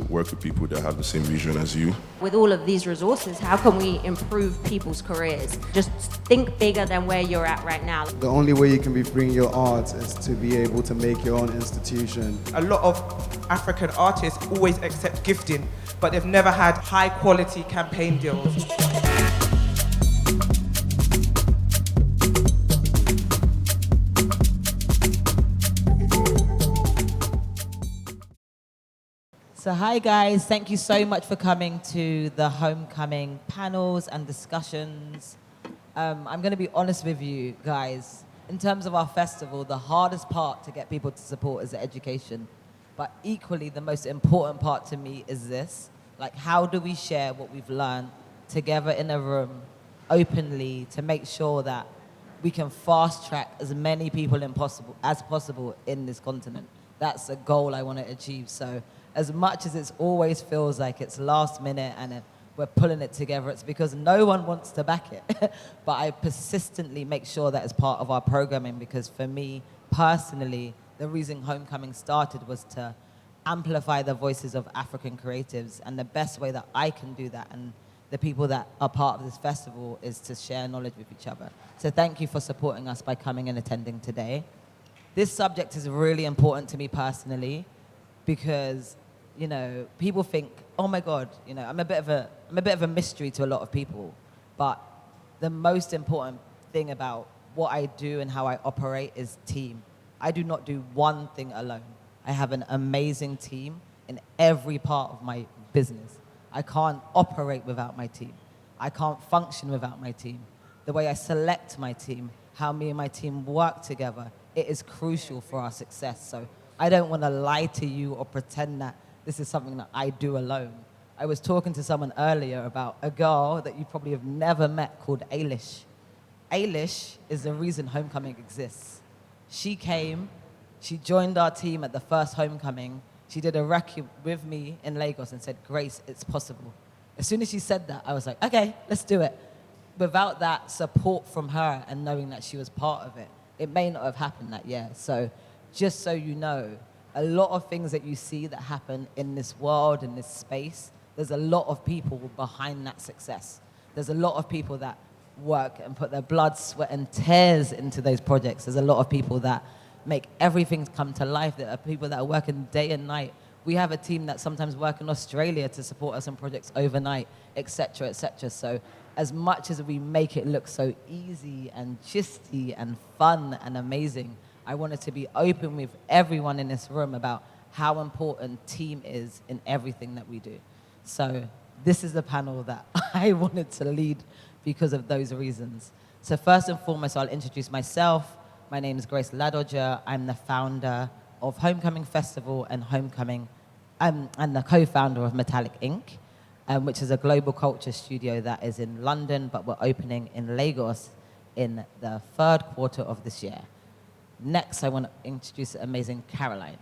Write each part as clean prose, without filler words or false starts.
work with people that have the same vision as you. With all of these resources, how can we improve people's careers? Just think bigger than where you're at right now. The only way you can be free in your art is to be able to make your own institution. A lot of African artists always accept gifting, but they've never had high quality campaign deals. So hi guys, thank you so much for coming to the homecoming panels and discussions. I'm going to be honest with you guys. In terms of our festival, the hardest part to get people to support is the education. But equally, the most important part to me is this. Like, how do we share what we've learned together in a room, openly, to make sure that we can fast track as many people as possible in this continent? That's a goal I want to achieve. So as much as it always feels like it's last minute and we're pulling it together, it's because no one wants to back it. But I persistently make sure that it's part of our programming, because for me, personally, the reason Homecoming started was to amplify the voices of African creatives. And the best way that I can do that, and the people that are part of this festival, is to share knowledge with each other. So thank you for supporting us by coming and attending today. This subject is really important to me personally, because, you know, people think, oh my God, you know, I'm a bit of a mystery to a lot of people. But the most important thing about what I do and how I operate is team. I do not do one thing alone. I have an amazing team in every part of my business. I can't operate without my team. I can't function without my team. The way I select my team, how me and my team work together, it is crucial for our success. So I don't want to lie to you or pretend that this is something that I do alone. I was talking to someone earlier about a girl that you probably have never met called Eilish. Eilish is the reason Homecoming exists. She came, she joined our team at the first Homecoming. She did a record with me in Lagos and said, Grace, it's possible. As soon as she said that, I was like, okay, let's do it. Without that support from her and knowing that she was part of it, it may not have happened that year. So just so you know, a lot of things that you see that happen in this world, in this space, there's a lot of people behind that success. There's a lot of people that work and put their blood, sweat, and tears into those projects. There's a lot of people that make everything come to life. There are people that are working day and night. We have a team that sometimes work in Australia to support us on projects overnight, et cetera, et cetera. So as much as we make it look so easy and gisty and fun and amazing, I wanted to be open with everyone in this room about how important team is in everything that we do. So this is the panel that I wanted to lead because of those reasons. So first and foremost, I'll introduce myself. My name is Grace Ladoja. I'm the founder of Homecoming Festival and and the co-founder of Metallic Inc., which is a global culture studio that is in London, but we're opening in Lagos in the third quarter of this year. Next, I want to introduce the amazing Caroline.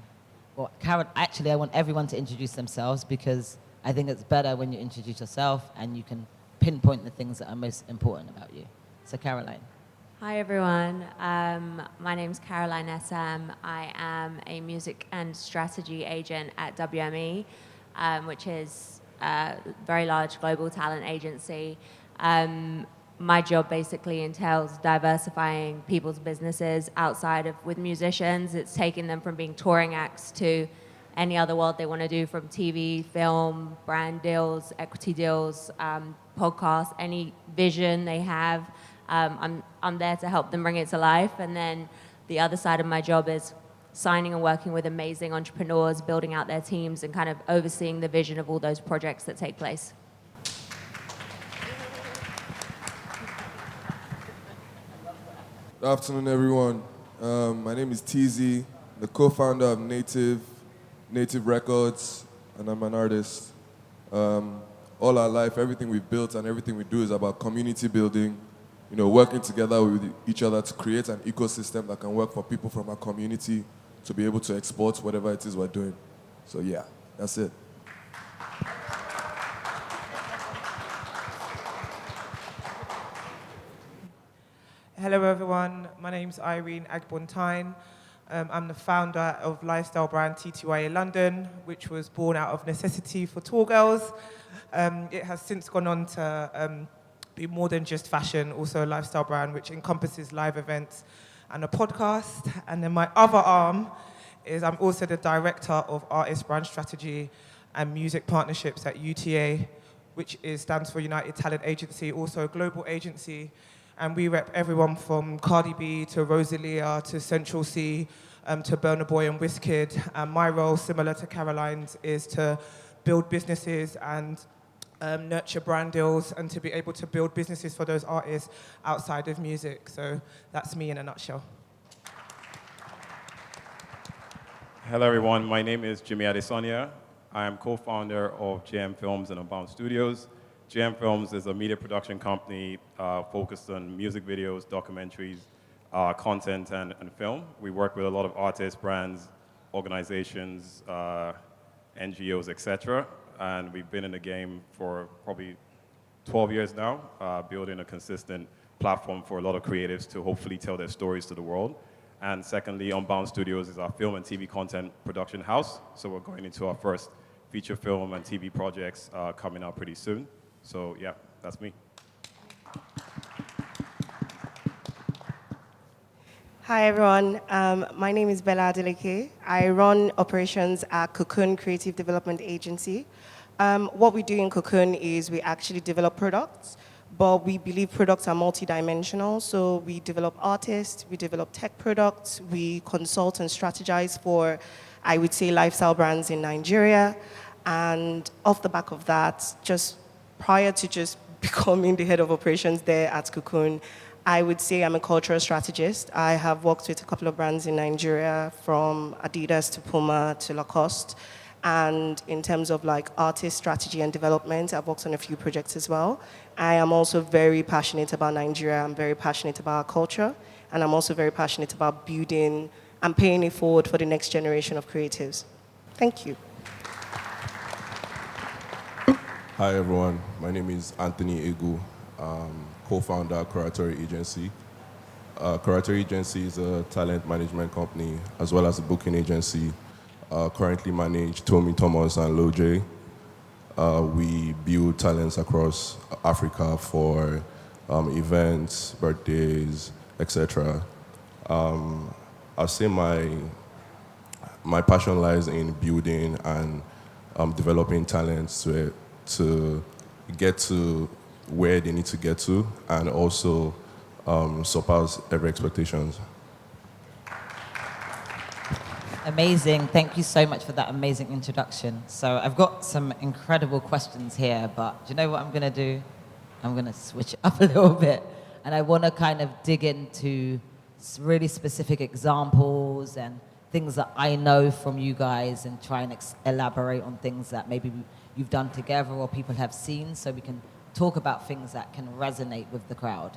Well, actually, I want everyone to introduce themselves, because I think it's better when you introduce yourself and you can pinpoint the things that are most important about you. So, Caroline. Hi everyone, my name's Caroline SM. I am a music and strategy agent at WME, which is a very large global talent agency. My job basically entails diversifying people's businesses outside of, with musicians. It's taking them from being touring acts to any other world they want to do, from TV, film, brand deals, equity deals, podcasts, any vision they have. I'm there to help them bring it to life. And then the other side of my job is signing and working with amazing entrepreneurs, building out their teams, and kind of overseeing the vision of all those projects that take place. Good afternoon, everyone. My name is Teezee, the co-founder of Native Records, and I'm an artist. All our life, everything we've built and everything we do is about community building, you know, working together with each other to create an ecosystem that can work for people from our community to be able to export whatever it is we're doing. So yeah, that's it. Hello everyone, my name's Irene Agbontaen. I'm the founder of lifestyle brand TTYA London, which was born out of necessity for tall girls. It has since gone on to be more than just fashion, also a lifestyle brand, which encompasses live events and a podcast. And then my other arm is I'm also the director of artist brand strategy and music partnerships at UTA, which stands for United Talent Agency, also a global agency. And we rep everyone from Cardi B to Rosalia to Central C to Burna Boy and Wizkid. And my role, similar to Caroline's, is to build businesses and nurture brand deals and to be able to build businesses for those artists outside of music. So that's me in a nutshell. Hello, everyone. My name is Jimi Adesanya. I am co-founder of JM Films and Unbound Studios. JM Films is a media production company focused on music videos, documentaries, content, and film. We work with a lot of artists, brands, organizations, NGOs, etc. And we've been in the game for probably 12 years now, building a consistent platform for a lot of creatives to hopefully tell their stories to the world. And secondly, Unbound Studios is our film and TV content production house. So we're going into our first feature film and TV projects coming out pretty soon. So yeah, that's me. Hi everyone, my name is Bella Adeleke. I run operations at Cocoon Creative Development Agency. What we do in Cocoon is we actually develop products, but we believe products are multidimensional. So we develop artists, we develop tech products, we consult and strategize for, I would say, lifestyle brands in Nigeria. And off the back of that, just prior to just becoming the head of operations there at Cocoon, I would say I'm a cultural strategist. I have worked with a couple of brands in Nigeria, from Adidas to Puma to Lacoste. And in terms of like artist strategy and development, I've worked on a few projects as well. I am also very passionate about Nigeria. I'm very passionate about our culture. And I'm also very passionate about building and paying it forward for the next generation of creatives. Thank you. Hi everyone, my name is Anthony Egwu, co-founder of Curatory Agency. Curatory Agency is a talent management company as well as a booking agency. Currently manage Tommy Thomas and Loj. We build talents across Africa for events, birthdays, etc. I'll say my passion lies in building and developing talents to get to where they need to get to and also surpass every expectations. Amazing. Thank you so much for that amazing introduction. So I've got some incredible questions here, but do you know what I'm going to do? I'm going to switch it up a little bit. And I want to kind of dig into really specific examples and things that I know from you guys and try and elaborate on things that maybe you've done together or people have seen, so we can talk about things that can resonate with the crowd.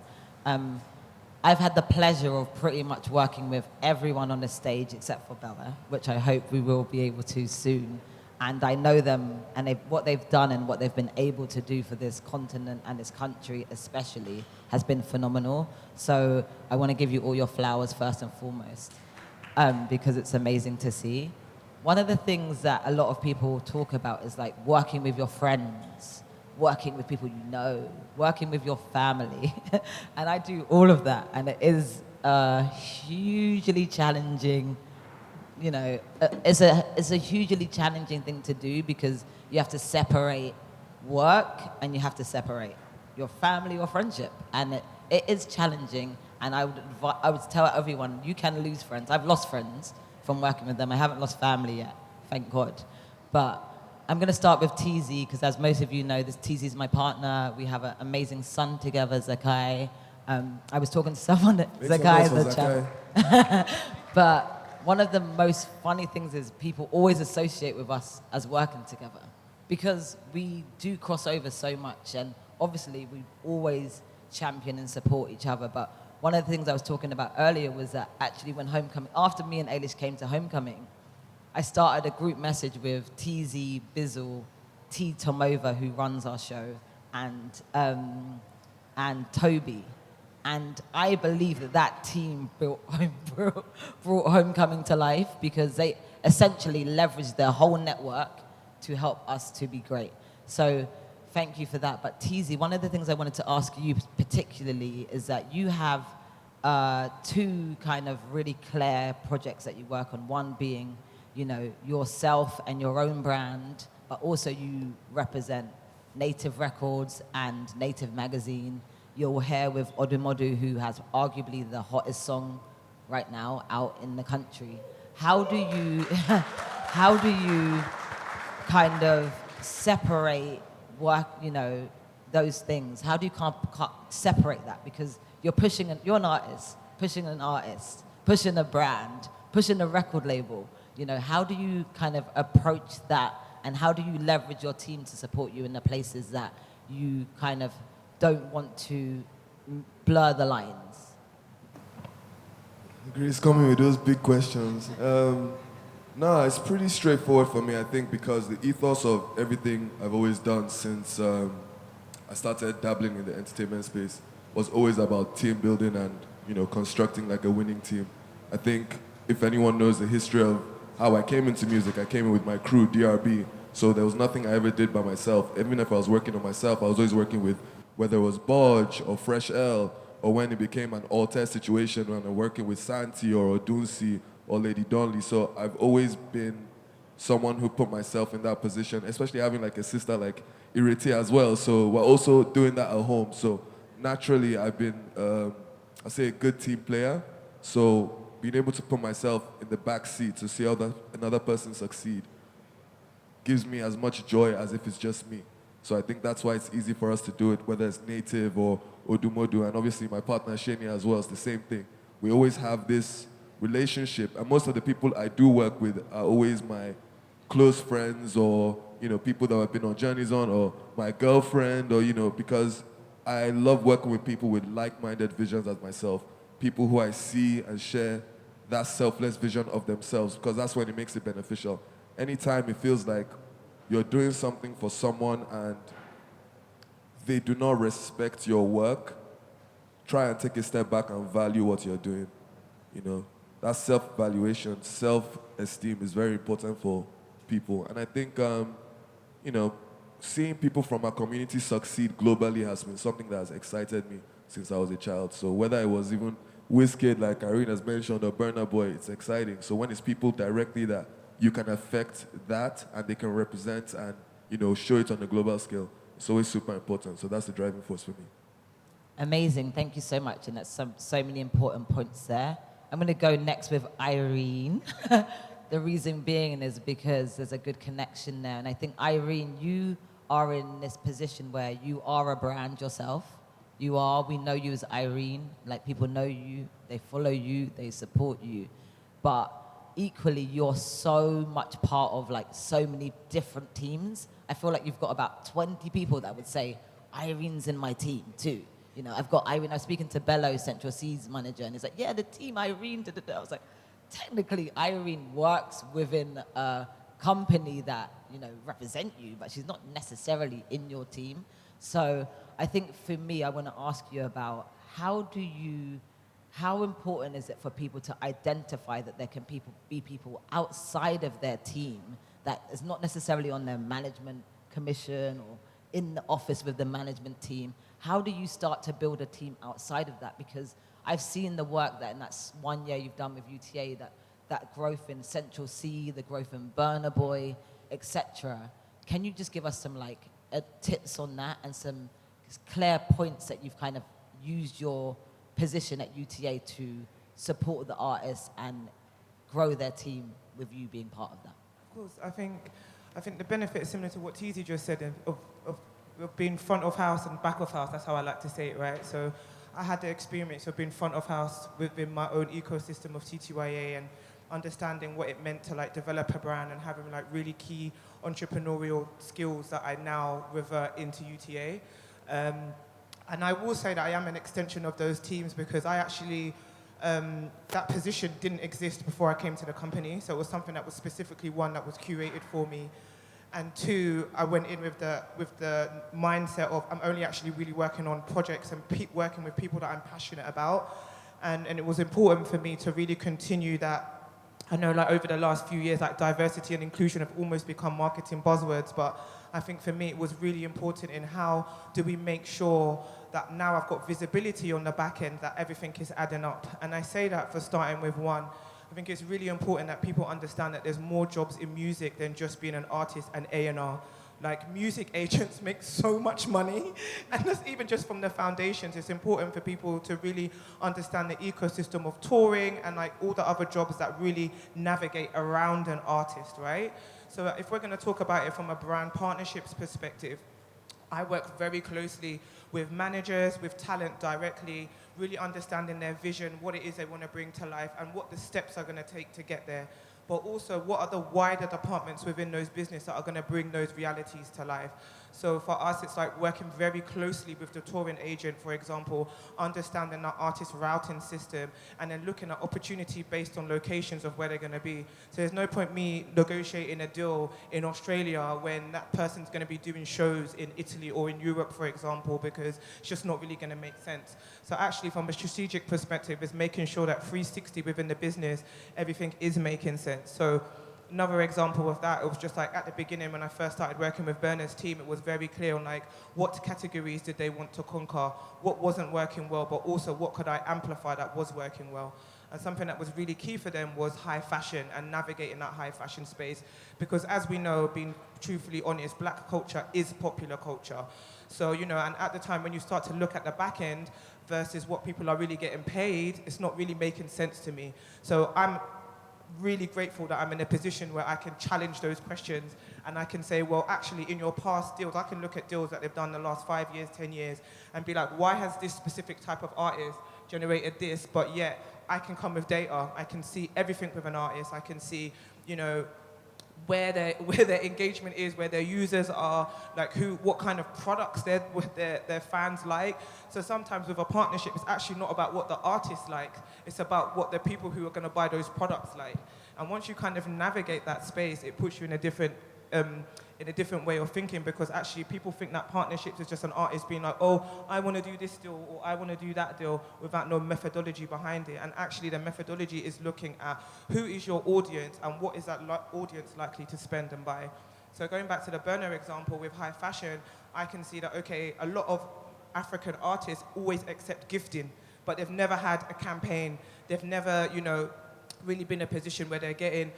I've had the pleasure of pretty much working with everyone on the stage except for Bella, which I hope we will be able to soon. And I know them and what they've done and what they've been able to do for this continent and this country especially has been phenomenal. So I want to give you all your flowers first and foremost, because it's amazing to see. One of the things that a lot of people talk about is like working with your friends, working with people you know, working with your family. And I do all of that. And it is hugely challenging, you know, it's a hugely challenging thing to do because you have to separate work and you have to separate your family or friendship. And it is challenging. And I would tell everyone, you can lose friends. I've lost friends from working with them. I haven't lost family yet, thank God. But I'm going to start with Teezee, because as most of you know, Teezee is my partner. We have an amazing son together, Zakai. I was talking to someone that Zakai is the channel. But one of the most funny things is people always associate with us as working together because we do cross over so much. And obviously, we always champion and support each other. But one of the things I was talking about earlier was that actually when Homecoming, after me and Ailish came to Homecoming, I started a group message with Teezee, Bizzle, T. Tomova, who runs our show, and Toby. And I believe that that team brought Homecoming to life because they essentially leveraged their whole network to help us to be great. So thank you for that. But Teezee, one of the things I wanted to ask you particularly is that you have two kind of really clear projects that you work on. One being, you know, yourself and your own brand, but also you represent Native Records and Native Magazine. You're here with Odumodu, who has arguably the hottest song right now out in the country. How do you, how do you kind of separate work, you know, those things? How do you separate that? Because you're you're an artist, pushing a brand, pushing a record label. You know, how do you kind of approach that, and how do you leverage your team to support you in the places that you kind of don't want to blur the lines? Grace coming with those big questions. No, it's pretty straightforward for me, I think, because the ethos of everything I've always done since I started dabbling in the entertainment space was always about team building and, you know, constructing like a winning team. I think if anyone knows the history of how I came into music, I came in with my crew, DRB, so there was nothing I ever did by myself. Even if I was working on myself, I was always working with, whether it was Bodge or Fresh L, or when it became an alter situation when I'm working with Santi or Odunsi or Lady Donley. So I've always been someone who put myself in that position, especially having like a sister like Irete as well. So we're also doing that at home. So naturally I've been, I say a good team player. So being able to put myself in the back seat to see another person succeed gives me as much joy as if it's just me. So I think that's why it's easy for us to do it, whether it's Native or Odumodu, and obviously my partner Shania as well, it's the same thing. We always have this relationship, and most of the people I do work with are always my close friends, or, you know, people that I've been on journeys on, or my girlfriend, or, you know, because I love working with people with like-minded visions as myself, people who I see and share that selfless vision of themselves, because that's when it makes it beneficial. Anytime it feels like you're doing something for someone and they do not respect your work, try and take a step back and value what you're doing. You know, that self-valuation, self-esteem is very important for people. And I think, you know, seeing people from our community succeed globally has been something that has excited me since I was a child. So whether it was even Wizkid, like Irene has mentioned, or Burna Boy, it's exciting. So when it's people directly that you can affect that and they can represent and, you know, show it on a global scale, it's always super important. So that's the driving force for me. Amazing, thank you so much. And that's so many important points there. I'm gonna go next with Irene. The reason being is because there's a good connection there. And I think, Irene, you are in this position where you are a brand yourself. We know you as Irene, like people know you, they follow you, they support you. But equally, you're so much part of like so many different teams. I feel like you've got about 20 people that would say, Irene's in my team too. You know, I've got Irene, I was speaking to Bello, Central C's manager, and he's like, yeah, the team, Irene, da-da-da. I was like, technically, Irene works within a company that, you know, represent you, but she's not necessarily in your team. So I think for me, I want to ask you about how important is it for people to identify that there can be people outside of their team that is not necessarily on their management commission or in the office with the management team? How do you start to build a team outside of that? Because I've seen the work that in that 1 year you've done with UTA, that growth in Central C, the growth in Burna Boy, etc. Can you just give us some tips on that and some clear points that you've kind of used your position at UTA to support the artists and grow their team with you being part of that? Of course, I think the benefit is similar to what Teezee just said of being front of house and back of house. That's how I like to say it, right? So I had the experience of being front of house within my own ecosystem of TTYA and understanding what it meant to like develop a brand and having like really key entrepreneurial skills that I now revert into UTA. And I will say that I am an extension of those teams because I actually, that position didn't exist before I came to the company. So it was something that was specifically one that was curated for me And two, I went in with the mindset of I'm only actually really working on projects and working with people that I'm passionate about. And it was important for me to really continue that. I know like over the last few years, like diversity and inclusion have almost become marketing buzzwords, but I think for me it was really important in how do we make sure that now I've got visibility on the back end, that everything is adding up. And I say that for starting with one. I think it's really important that people understand that there's more jobs in music than just being an artist and A&R. Like, music agents make so much money, and that's even just from the foundations. It's important for people to really understand the ecosystem of touring and like all the other jobs that really navigate around an artist, right? So if we're going to talk about it from a brand partnerships perspective, I work very closely with managers, with talent directly, really understanding their vision, what it is they want to bring to life, and what the steps are going to take to get there. But also, what are the wider departments within those businesses that are going to bring those realities to life? So for us, it's like working very closely with the touring agent, for example, understanding the artist routing system, and then looking at opportunity based on locations of where they're going to be. So there's no point me negotiating a deal in Australia when that person's going to be doing shows in Italy or in Europe, for example, because it's just not really going to make sense. So actually, from a strategic perspective, is making sure that 360 within the business, everything is making sense. So another example of that, it was just like at the beginning when I first started working with Bernard's team, it was very clear on like what categories did they want to conquer, what wasn't working well, but also what could I amplify that was working well. And something that was really key for them was high fashion and navigating that high fashion space. Because as we know, being truthfully honest, black culture is popular culture. So, you know, and at the time when you start to look at the back end versus what people are really getting paid, it's not really making sense to me. So I'm really grateful that I'm in a position where I can challenge those questions and I can say, well, actually, in your past deals, I can look at deals that they've done the last 5 years, 10 years, and be like, why has this specific type of artist generated this, but yet I can come with data. I can see everything with an artist. I can see, you know, where their engagement is, where their users are, like what kind of products their fans like. So sometimes with a partnership, it's actually not about what the artist like, it's about what the people who are going to buy those products like. And once you kind of navigate that space, it puts you in a different way of thinking, because actually people think that partnerships is just an artist being like, oh, I want to do this deal or I want to do that deal, without no methodology behind it. And actually the methodology is looking at who is your audience and what is that audience likely to spend and buy. So going back to the burner example with high fashion, I can see that, okay, a lot of African artists always accept gifting, but they've never had a campaign. They've never, you know, really been in a position where they're getting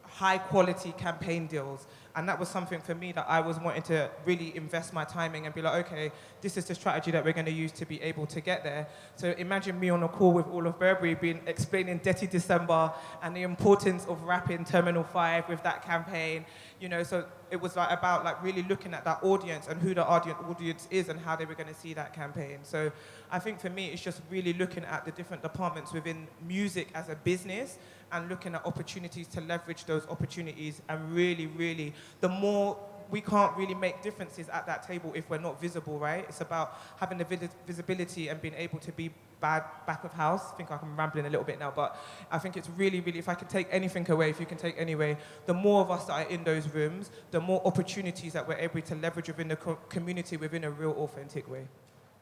high quality campaign deals. And that was something for me that I was wanting to really invest my timing and be like, okay, this is the strategy that we're going to use to be able to get there. So imagine me on a call with all of Burberry explaining Dirty December and the importance of rapping Terminal 5 with that campaign. You know, so it was like about like really looking at that audience and who the audience is and how they were going to see that campaign. So I think for me, it's just really looking at the different departments within music as a business and looking at opportunities to leverage those opportunities. And really, really, the more we can't really make differences at that table if we're not visible, right? It's about having the visibility and being able to be back of house. I think I'm rambling a little bit now, but I think it's really, really, if I could take anything away, if you can take any away, the more of us that are in those rooms, the more opportunities that we're able to leverage within the community within a real authentic way.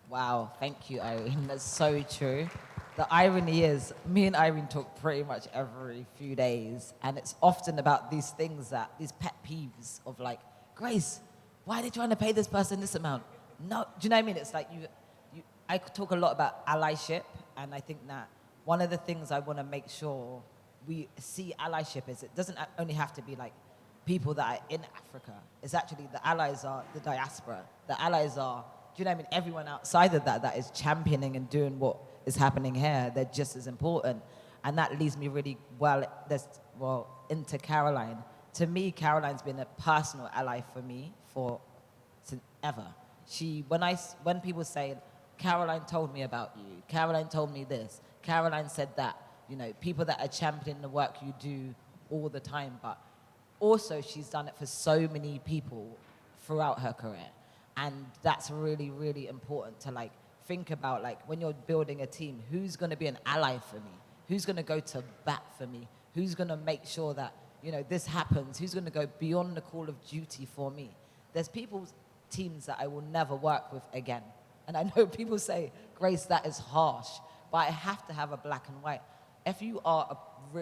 Wow, thank you, Irene. That's so true. The irony is, me and Irene talk pretty much every few days, and it's often about these things these pet peeves of like, Grace, why are they trying to pay this person this amount? No, do you know what I mean? It's like I talk a lot about allyship, and I think that one of the things I want to make sure we see allyship is it doesn't only have to be like people that are in Africa. It's actually the allies are the diaspora. The allies are, do you know what I mean? Everyone outside of that is championing and doing what is happening here. They're just as important. And that leads me really into Caroline. To me, Caroline's been a personal ally for me since ever. When people say, Caroline told me about you, Caroline told me this, Caroline said that, you know, people that are championing the work you do all the time, but also she's done it for so many people throughout her career. And that's really, really important to like think about, like when you're building a team, who's going to be an ally for me? Who's going to go to bat for me? Who's going to make sure that you know, this happens, who's going to go beyond the call of duty for me? There's people's teams that I will never work with again. And I know people say, Grace, that is harsh, but I have to have a black and white. If you are,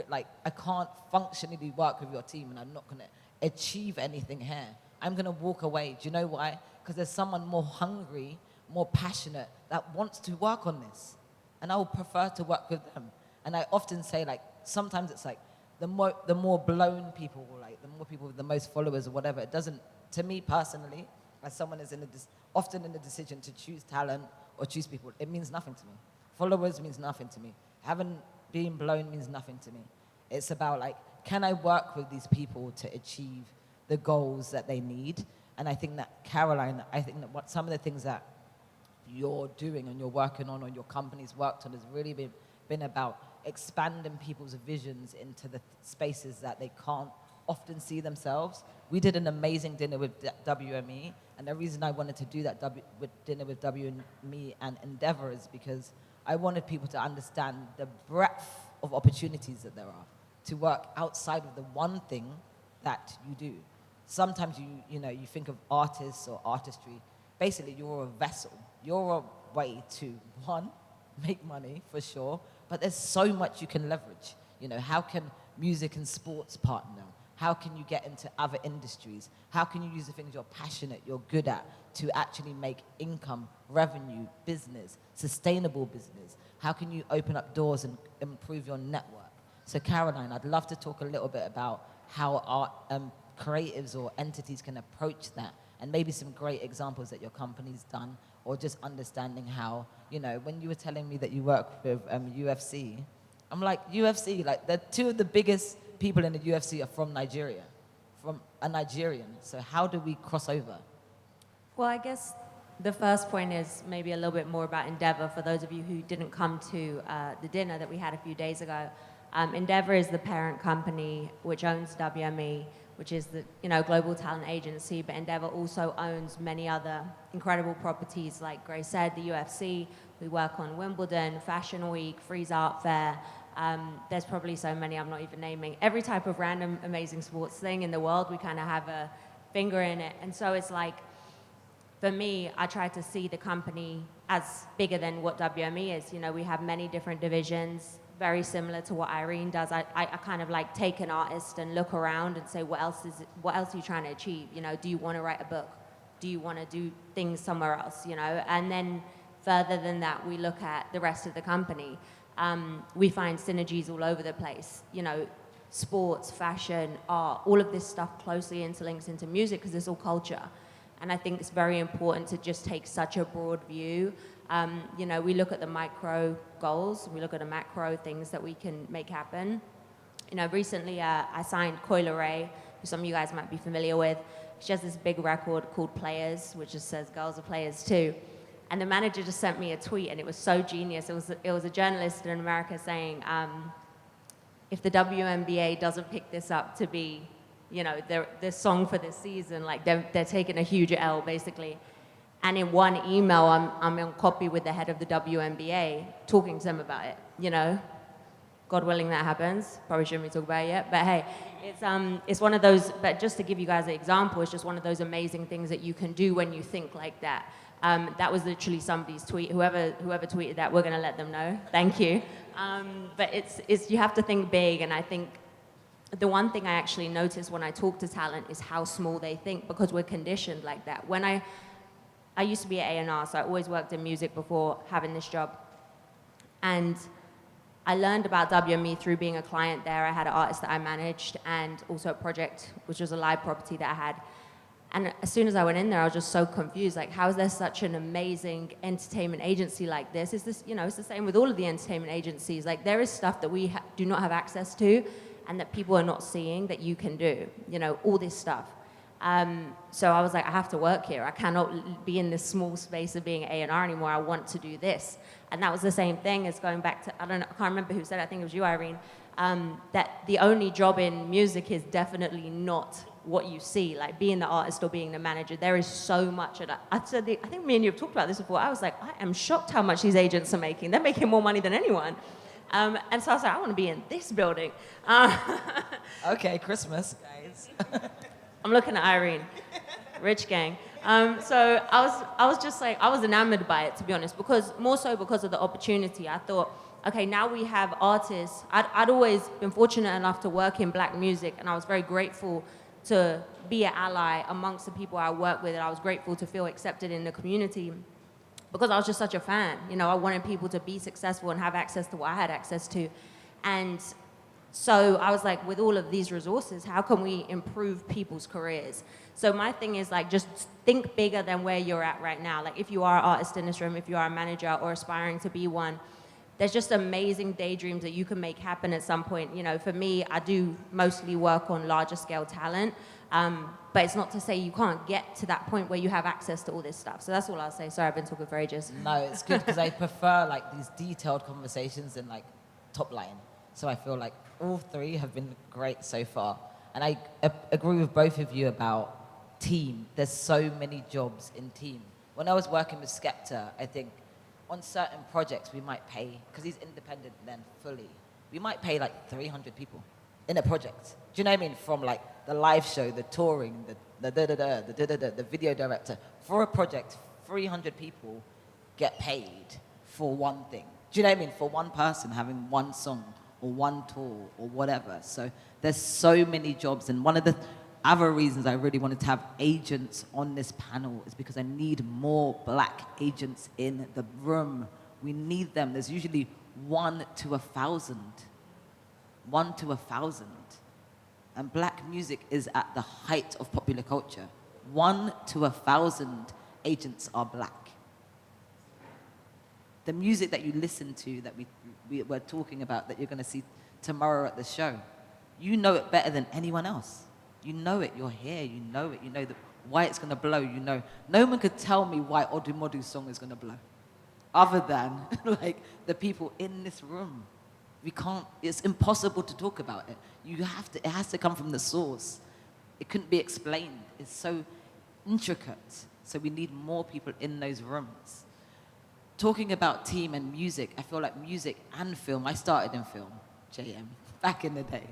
like, I can't functionally work with your team and I'm not going to achieve anything here, I'm going to walk away. Do you know why? Because there's someone more hungry, more passionate that wants to work on this. And I would prefer to work with them. And I often say, like, sometimes it's like the more blown people, like the more people with the most followers or whatever, it doesn't, to me personally, as someone is often in the decision to choose talent or choose people, it means nothing to me. Followers means nothing to me. Being blown means nothing to me. It's about, like, can I work with these people to achieve the goals that they need? And I think that, Caroline, some of the things that you're doing and you're working on or your company's worked on has really been about expanding people's visions into the spaces that they can't often see themselves. We did an amazing dinner with WME, and the reason I wanted to do that dinner with WME and Endeavor is because I wanted people to understand the breadth of opportunities that there are to work outside of the one thing that you do. Sometimes you think of artists or artistry. Basically, you're a vessel. You're a way to, one, make money, for sure, but there's so much you can leverage. You know, how can music and sports partner? How can you get into other industries? How can you use the things you're passionate, you're good at, to actually make income, revenue, business, sustainable business? How can you open up doors and improve your network? So Caroline, I'd love to talk a little bit about how art creatives or entities can approach that, and maybe some great examples that your company's done, or just understanding how, you know, when you were telling me that you work with UFC, I'm like, UFC, like, the two of the biggest people in the UFC are from Nigeria, from a Nigerian. So how do we cross over? Well, I guess the first point is maybe a little bit more about Endeavor for those of you who didn't come to the dinner that we had a few days ago. Endeavor is the parent company which owns WME, which is the global talent agency, but Endeavor also owns many other incredible properties, like Grace said, the UFC. We work on Wimbledon, Fashion Week, Frieze Art Fair. There's probably so many I'm not even naming. Every type of random amazing sports thing in the world, we kind of have a finger in it. And so it's like, for me, I try to see the company as bigger than what WME is. You know, we have many different divisions, very similar to what Irene does. I kind of like take an artist and look around and say, what else are you trying to achieve? You know, do you want to write a book? Do you want to do things somewhere else? You know, and then further than that, we look at the rest of the company. We find synergies all over the place. You know, sports, fashion, art, all of this stuff closely interlinks into music because it's all culture. And I think it's very important to just take such a broad view. You know, we look at the micro goals, we look at the macro things that we can make happen. You know, recently I signed Coyle Ray, who some of you guys might be familiar with. She has this big record called Players, which just says girls are players too. And the manager just sent me a tweet, and it was so genius. It was a journalist in America saying, if the WNBA doesn't pick this up to be, you know, their song for this season, like they're taking a huge L, basically. And in one email, I'm on copy with the head of the WNBA, talking to them about it, you know. God willing that happens. Probably shouldn't be talking about it yet. But hey, it's one of those, but just to give you guys an example, it's just one of those amazing things that you can do when you think like that. That was literally somebody's tweet. Whoever tweeted that, we're going to let them know. Thank you. But it's you have to think big, and I think the one thing I actually notice when I talk to talent is how small they think, because we're conditioned like that. When I used to be at A&R, so I always worked in music before having this job. And I learned about WME through being a client there. I had an artist that I managed, and also a project, which was a live property that I had. And as soon as I went in there, I was just so confused. Like, how is there such an amazing entertainment agency like this? Is this, you know, it's the same with all of the entertainment agencies. Like, there is stuff that we do not have access to, and that people are not seeing that you can do. You know, all this stuff. So I was like, I have to work here. I cannot be in this small space of being at A&R anymore. I want to do this. And that was the same thing as going back to, I can't remember who said it, I think it was you, Irene, that the only job in music is definitely not what you see, like being the artist or being the manager. There is so much of that. I think me and you have talked about this before. I was like, I am shocked how much these agents are making. They're making more money than anyone. And so I was like, I want to be in this building. Okay, Christmas, guys. I'm looking at Irene, rich gang. So I was just like, I was enamored by it, to be honest, more so because of the opportunity. I thought, okay, now we have artists. I'd always been fortunate enough to work in black music, and I was very grateful to be an ally amongst the people I work with, and I was grateful to feel accepted in the community because I was just such a fan. You know, I wanted people to be successful and have access to what I had access to. And so I was like, with all of these resources, how can we improve people's careers? So my thing is like, just think bigger than where you're at right now. Like if you are an artist in this room, if you are a manager or aspiring to be one, there's just amazing daydreams that you can make happen at some point. You know, for me, I do mostly work on larger scale talent, but it's not to say you can't get to that point where you have access to all this stuff. So that's all I'll say. Sorry, I've been talking for ages. No, it's good because I prefer like these detailed conversations than like top line. So I feel like all three have been great so far. And I agree with both of you about team. There's so many jobs in team. When I was working with Skepta, I think on certain projects we might pay, because he's independent then fully, we might pay like 300 people in a project. Do you know what I mean? From like the live show, the touring, the video director. For a project, 300 people get paid for one thing. Do you know what I mean? For one person having one song or one tour or whatever. So there's so many jobs, and one of the other reasons I really wanted to have agents on this panel is because I need more black agents in the room. We need them. There's usually 1 to 1,000. 1 to 1,000. And black music is at the height of popular culture. 1 to 1,000 agents are black. The music that you listen to, that we were talking about, that you're going to see tomorrow at the show, you know it better than anyone else. You know it, you're here, you know it, you know why it's going to blow, you know. No one could tell me why Odumodu's song is going to blow, other than like the people in this room. We can't, it's impossible to talk about it. It has to come from the source. It couldn't be explained. It's so intricate. So we need more people in those rooms. Talking about team and music, I feel like music and film, I started in film, JM, back in the day.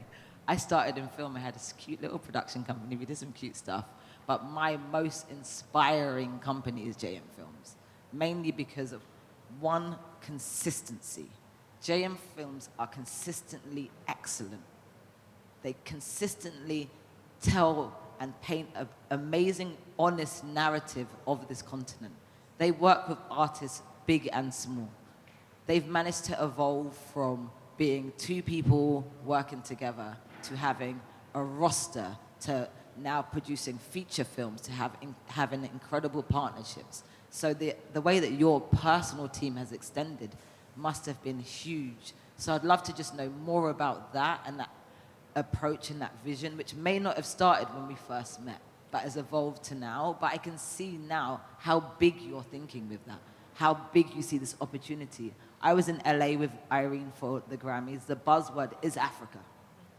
I started in film. I had this cute little production company. We did some cute stuff. But my most inspiring company is JM Films, mainly because of, one, consistency. JM Films are consistently excellent. They consistently tell and paint an amazing, honest narrative of this continent. They work with artists big and small. They've managed to evolve from being 2 people working together to having a roster, to now producing feature films, to having incredible partnerships. So the way that your personal team has extended must have been huge. So I'd love to just know more about that and that approach and that vision, which may not have started when we first met, but has evolved to now. But I can see now how big you're thinking with that, how big you see this opportunity. I was in LA with Irene for the Grammys. The buzzword is Africa.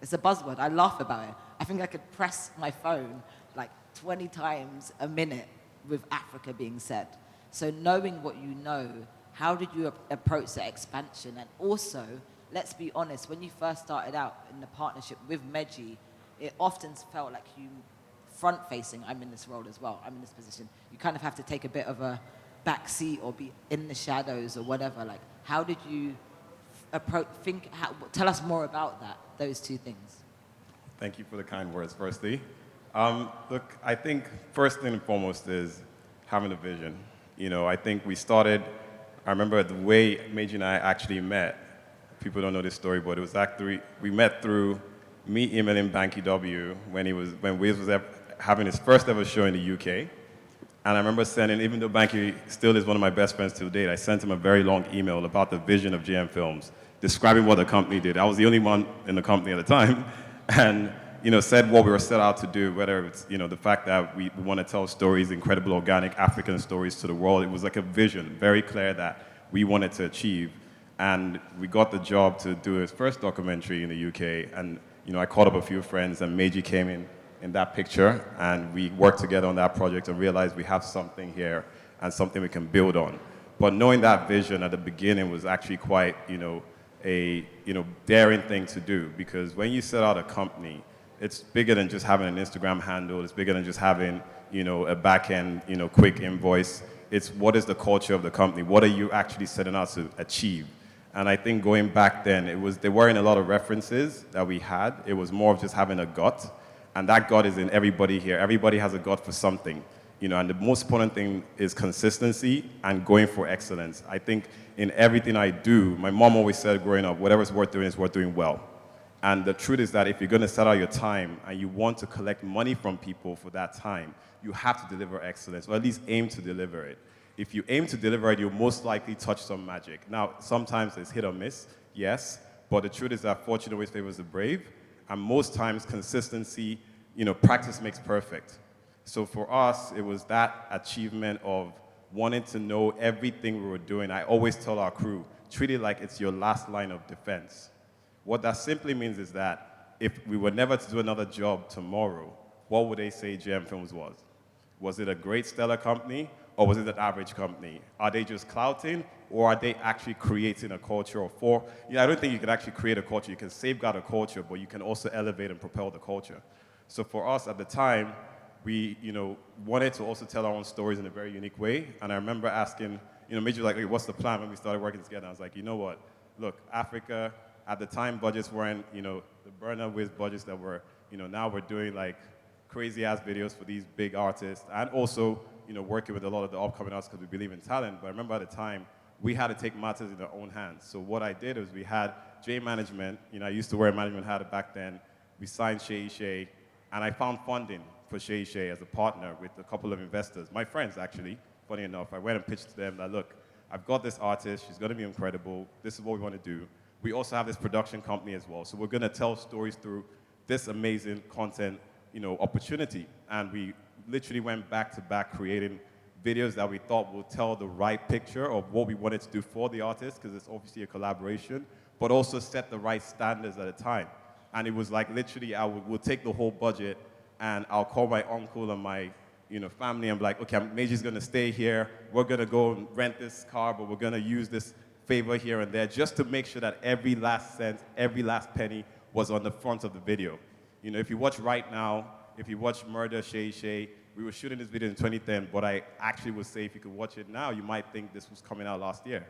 It's a buzzword. I laugh about it. I think I could press my phone like 20 times a minute with Africa being said. So knowing what you know, how did you approach the expansion? And also, let's be honest, when you first started out in the partnership with Meji, it often felt like you front-facing. I'm in this role as well. I'm in this position. You kind of have to take a bit of a back seat or be in the shadows or whatever. Like, how did you tell us more about that, those 2 things? Thank you for the kind words, firstly. Look, I think first and foremost is having a vision. You know, I think we started, I remember the way Meji and I actually met. People don't know this story, but it was actually, we met through me emailing Banky W when Wiz was having his first ever show in the UK. And I remember sending, even though Banky still is one of my best friends to date, I sent him a very long email about the vision of JM Films, describing what the company did. I was the only one in the company at the time, and said what we were set out to do, whether it's the fact that we want to tell stories, incredible organic African stories to the world. It was like a vision, very clear that we wanted to achieve. And we got the job to do his first documentary in the UK, and I called up a few friends, and Meji came in that picture, and we worked together on that project and realized we have something here and something we can build on. But knowing that vision at the beginning was actually quite, a daring thing to do, because when you set out a company, it's bigger than just having an Instagram handle. It's bigger than just having a back end quick invoice. It's what is the culture of the company? What are you actually setting out to achieve? And I think going back then, there weren't a lot of references that we had. It was more of just having a gut, and that gut is in everybody here. Everybody has a gut for something. And the most important thing is consistency and going for excellence. I think in everything I do, my mom always said growing up, whatever's worth doing is worth doing well. And the truth is that if you're going to set out your time and you want to collect money from people for that time, you have to deliver excellence, or at least aim to deliver it. If you aim to deliver it, you'll most likely touch some magic. Now, sometimes it's hit or miss, yes, but the truth is that fortune always favors the brave, and most times consistency, practice makes perfect. So for us, it was that achievement of wanting to know everything we were doing. I always tell our crew, treat it like it's your last line of defense. What that simply means is that if we were never to do another job tomorrow, what would they say JM Films was? Was it a great stellar company, or was it an average company? Are they just clouting, or are they actually creating a culture? I don't think you can actually create a culture. You can safeguard a culture, but you can also elevate and propel the culture. So for us at the time, we wanted to also tell our own stories in a very unique way. And I remember asking, Major was like, hey, what's the plan when we started working together? I was like, you know what? Look, Africa, at the time, budgets weren't, the burner with budgets that were, now we're doing like crazy ass videos for these big artists, and also, working with a lot of the upcoming artists because we believe in talent. But I remember at the time, we had to take matters in our own hands. So what I did was we had J Management, I used to wear a management hat back then. We signed Shay, and I found funding for Shay as a partner with a couple of investors, my friends actually, funny enough. I went and pitched to them that, look, I've got this artist, she's gonna be incredible, this is what we wanna do. We also have this production company as well, so we're gonna tell stories through this amazing content, opportunity. And we literally went back to back creating videos that we thought would tell the right picture of what we wanted to do for the artist, because it's obviously a collaboration, but also set the right standards at a time. And it was like literally we'll take the whole budget, and I'll call my uncle and my family and be like, okay, Major's gonna stay here, we're gonna go and rent this car, but we're gonna use this favor here and there, just to make sure that every last cent, every last penny was on the front of the video. If you watch Right Now, if you watch Murder, Shay, we were shooting this video in 2010, but I actually would say if you could watch it now, you might think this was coming out last year.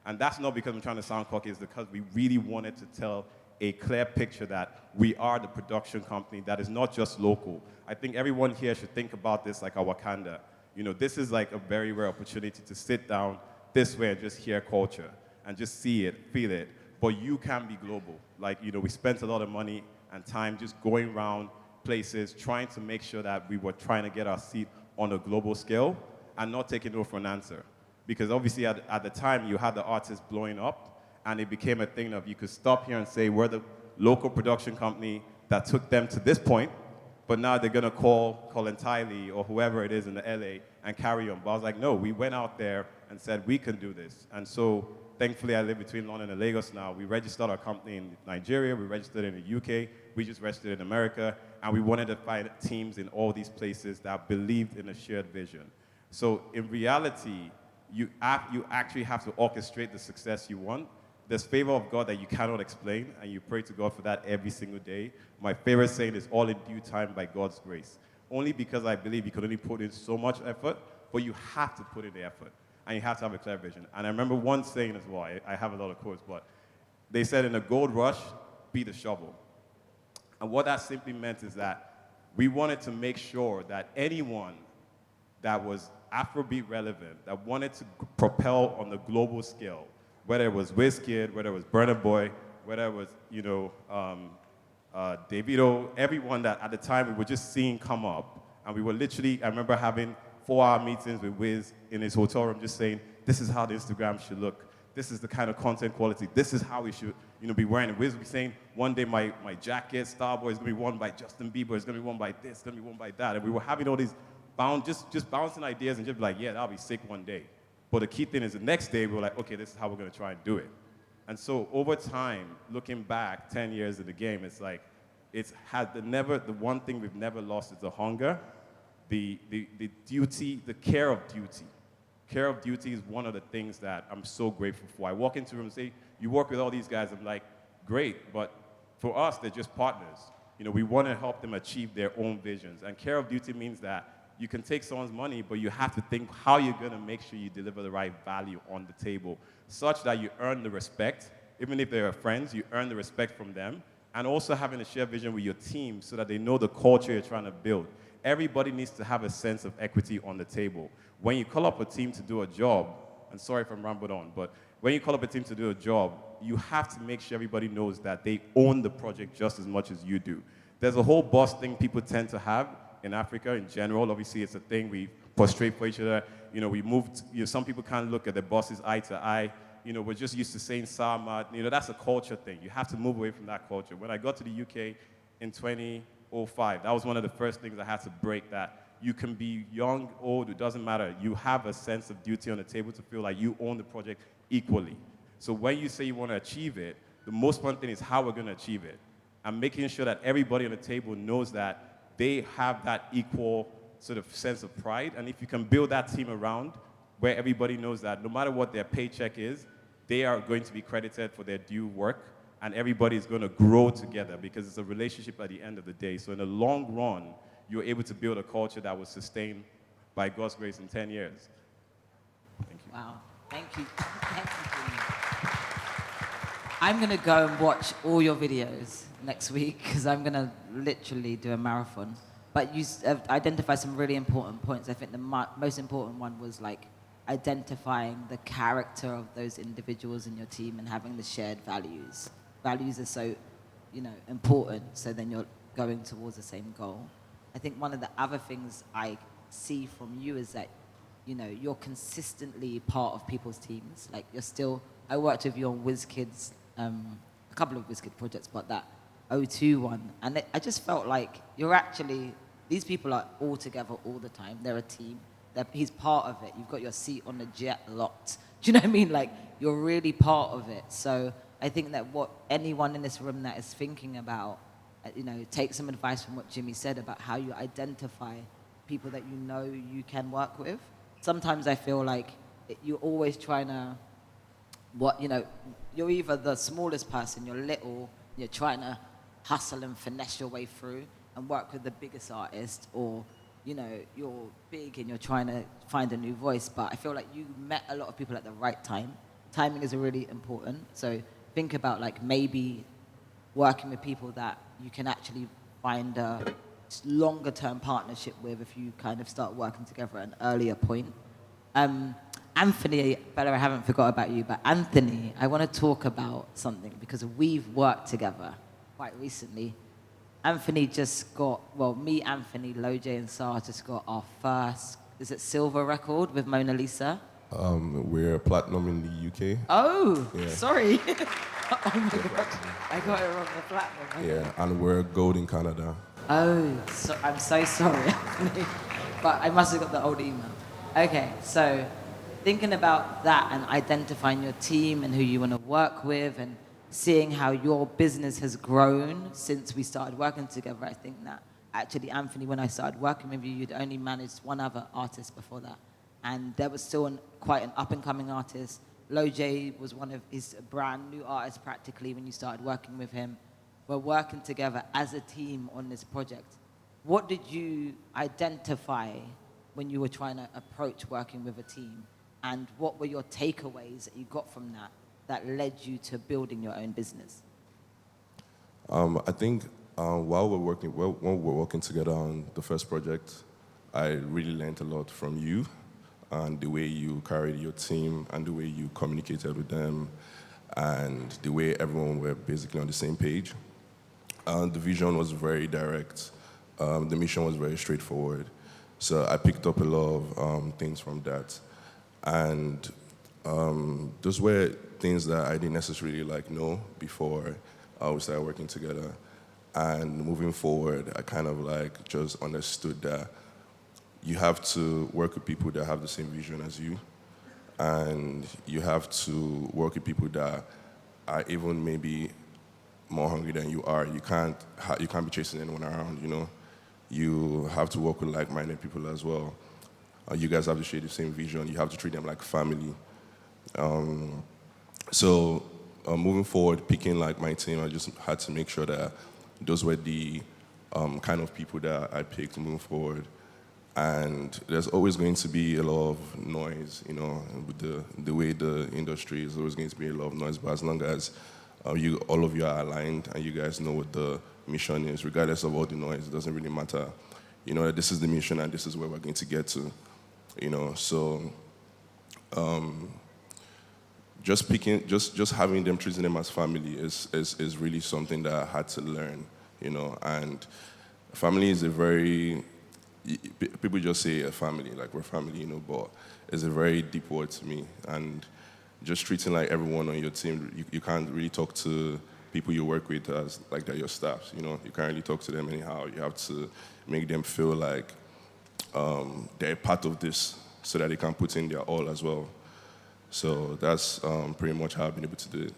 And that's not because I'm trying to sound cocky, it's because we really wanted to tell a clear picture that we are the production company that is not just local. I think everyone here should think about this like a Wakanda. This is like a very rare opportunity to sit down this way and just hear culture and just see it, feel it. But you can be global. Like, we spent a lot of money and time just going around places, trying to make sure that we were trying to get our seat on a global scale and not taking no for an answer. Because obviously at the time, you had the artists blowing up, and it became a thing of you could stop here and say, we're the local production company that took them to this point, but now they're gonna call Colin Tiley or whoever it is in the LA and carry on. But I was like, no, we went out there and said, we can do this. And so thankfully, I live between London and Lagos now. We registered our company in Nigeria, we registered in the UK, we just registered in America, and we wanted to find teams in all these places that believed in a shared vision. So in reality, you actually have to orchestrate the success you want. There's favor of God that you cannot explain, and you pray to God for that every single day. My favorite saying is all in due time by God's grace. Only because I believe you can only put in so much effort, but you have to put in the effort, and you have to have a clear vision. And I remember one saying as well, I have a lot of quotes, but they said in a gold rush, be the shovel. And what that simply meant is that we wanted to make sure that anyone that was Afrobeat relevant, that wanted to propel on the global scale, whether it was Wizkid, whether it was Burna Boy, whether it was, Davido, everyone that at the time we were just seeing come up. And we were literally, I remember having 4-hour meetings with Wiz in his hotel room just saying, this is how the Instagram should look. This is the kind of content quality. This is how we should be wearing it. Wiz would be saying, one day my jacket, Starboy, is going to be worn by Justin Bieber. It's going to be worn by this. It's going to be worn by that. And we were having all these just bouncing ideas and just be like, yeah, that'll be sick one day. But the key thing is the next day, we were like, okay, this is how we're going to try and do it. And so over time, looking back 10 years of the game, it's like, the one thing we've never lost is the hunger, the duty, the care of duty. care of duty is one of the things that I'm so grateful for. I walk into a room and say, you work with all these guys. I'm like, great, but for us, they're just partners. You know, we want to help them achieve their own visions. And care of duty means that you can take someone's money, but you have to think how you're going to make sure you deliver the right value on the table, such that you earn the respect. Even if they're friends, you earn the respect from them. And also having a shared vision with your team so that they know the culture you're trying to build. Everybody needs to have a sense of equity on the table. When you call up a team to do a job, and sorry if I'm rambling on, but when you call up a team to do a job, you have to make sure everybody knows that they own the project just as much as you do. There's a whole boss thing people tend to have in Africa in general. Obviously, it's a thing. We prostrate for each other. You know, we moved, you know, some people can't look at their bosses eye to eye. You know, we're just used to saying Sama. You know, that's a culture thing. You have to move away from that culture. When I got to the UK in 2005, that was one of the first things I had to break, that you can be young, old, it doesn't matter. You have a sense of duty on the table to feel like you own the project equally. So when you say you want to achieve it, the most important thing is how we're going to achieve it. And making sure that everybody on the table knows that they have that equal sort of sense of pride. And if you can build that team around where everybody knows that no matter what their paycheck is, they are going to be credited for their due work, and everybody is going to grow together because it's a relationship at the end of the day. So in the long run, you're able to build a culture that will sustain, by God's grace, in 10 years. Thank you. Wow. Thank you. Thank you. I'm going to go and watch all your videos next week because I'm going to literally do a marathon. But you identified some really important points. I think the most important one was like identifying the character of those individuals in your team and having the shared values. Values are so, you know, important, so then you're going towards the same goal. I think one of the other things I see from you is that, you know, you're consistently part of people's teams. Like you're still, I worked with you on WizKids, a couple of WizKid projects, but that O2 one, and I just felt like you're actually, these people are all together all the time. They're a team. He's part of it. You've got your seat on the jet locked. Do you know what I mean? Like, you're really part of it. So I think that what anyone in this room that is thinking about, you know, take some advice from what Jimmy said about how you identify people that you know you can work with. Sometimes I feel like you're always trying to, you know, you're either the smallest person, you're little, you're trying to hustle and finesse your way through and work with the biggest artist, or you know, you're big and you're trying to find a new voice, but I feel like you met a lot of people at the right time. Timing is really important. So think about like maybe working with people that you can actually find a longer term partnership with if you kind of start working together at an earlier point. Anthony, Bella, I haven't forgot about you, but Anthony, I want to talk about something because we've worked together quite recently. Anthony just got, well, me, Anthony, Loj, and Sarah just got our first, is it silver record with Mona Lisa? We're platinum in the UK. Oh, Yeah. sorry. Oh my God, I got it wrong, the platinum. Okay. Yeah, and we're gold in Canada. Oh, so, I'm so sorry, Anthony. But I must have got the old email. Okay, so thinking about that and identifying your team and who you want to work with and seeing how your business has grown since we started working together, I think that actually, Anthony, when I started working with you, you'd only managed one other artist before that. And there was still quite an up-and-coming artist. Loj was one of his brand new artists practically when you started working with him. We're working together as a team on this project. What did you identify when you were trying to approach working with a team? And what were your takeaways that you got from that led you to building your own business? I think when we're working together on the first project, I really learned a lot from you and the way you carried your team and the way you communicated with them and the way everyone were basically on the same page. The vision was very direct. The mission was very straightforward. So I picked up a lot of things from that. And those were things that I didn't necessarily know before we started working together. And moving forward, I kind of just understood that you have to work with people that have the same vision as you, and you have to work with people that are even maybe more hungry than you are. You can't be chasing anyone around, you know. You have to work with like-minded people as well. You guys have to share the same vision. You have to treat them like family. So moving forward, picking like my team, I just had to make sure that those were the kind of people that I picked moving forward. And there's always going to be a lot of noise, you know, with the way the industry is always going to be a lot of noise. But as long as all of you are aligned and you guys know what the mission is, regardless of all the noise, it doesn't really matter. You know, this is the mission and this is where we're going to get to, you know. So just having them, treating them as family is really something that I had to learn, you know. And family is a very, people just say a family, like we're family, you know, but it's a very deep word to me. And just treating like everyone on your team, you can't really talk to people you work with as like they're your staff, you know. You can't really talk to them anyhow. You have to make them feel like they're a part of this so that they can put in their all as well. So that's pretty much how I've been able to do it.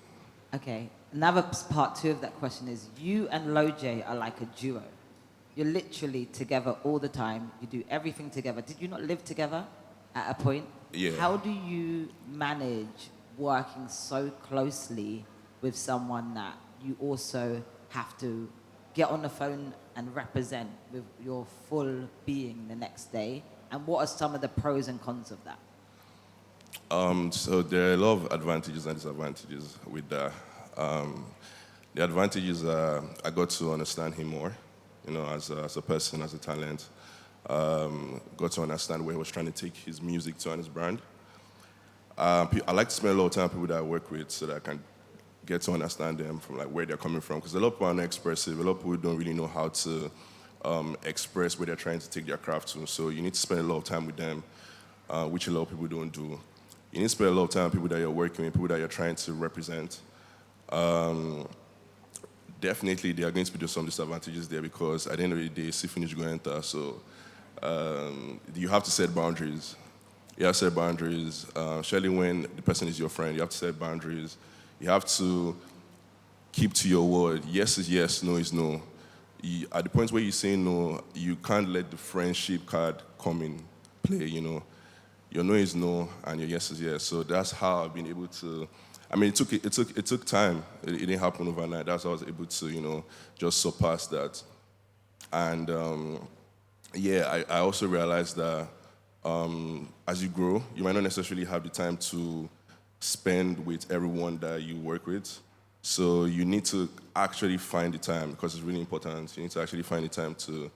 Okay, another part 2 of that question is, you and Loj are like a duo. You're literally together all the time. You do everything together. Did you not live together at a point? Yeah. How do you manage working so closely with someone that you also have to get on the phone and represent with your full being the next day? And what are some of the pros and cons of that? So there are a lot of advantages and disadvantages with that. The advantages are I got to understand him more, you know, as a person, as a talent. Got to understand where he was trying to take his music to and his brand. I like to spend a lot of time with people that I work with so that I can get to understand them from like where they're coming from. Because a lot of people are not expressive. A lot of people don't really know how to express where they're trying to take their craft to. So you need to spend a lot of time with them, which a lot of people don't do. You need to spend a lot of time with people that you're working with, people that you're trying to represent. Definitely, there are going to be some disadvantages there because at the end of the day, see finish go enter. So you have to set boundaries. You have to set boundaries. Especially when the person is your friend, you have to set boundaries. You have to keep to your word. Yes is yes, no is no. At the point where you say no, you can't let the friendship card come in play, you know. Your no is no, and your yes is yes. So that's how I've been able to. I mean, it took time. It didn't happen overnight. That's how I was able to, you know, just surpass that. And I also realized that as you grow, you might not necessarily have the time to spend with everyone that you work with. So you need to actually find the time because it's really important. You need to actually find the time to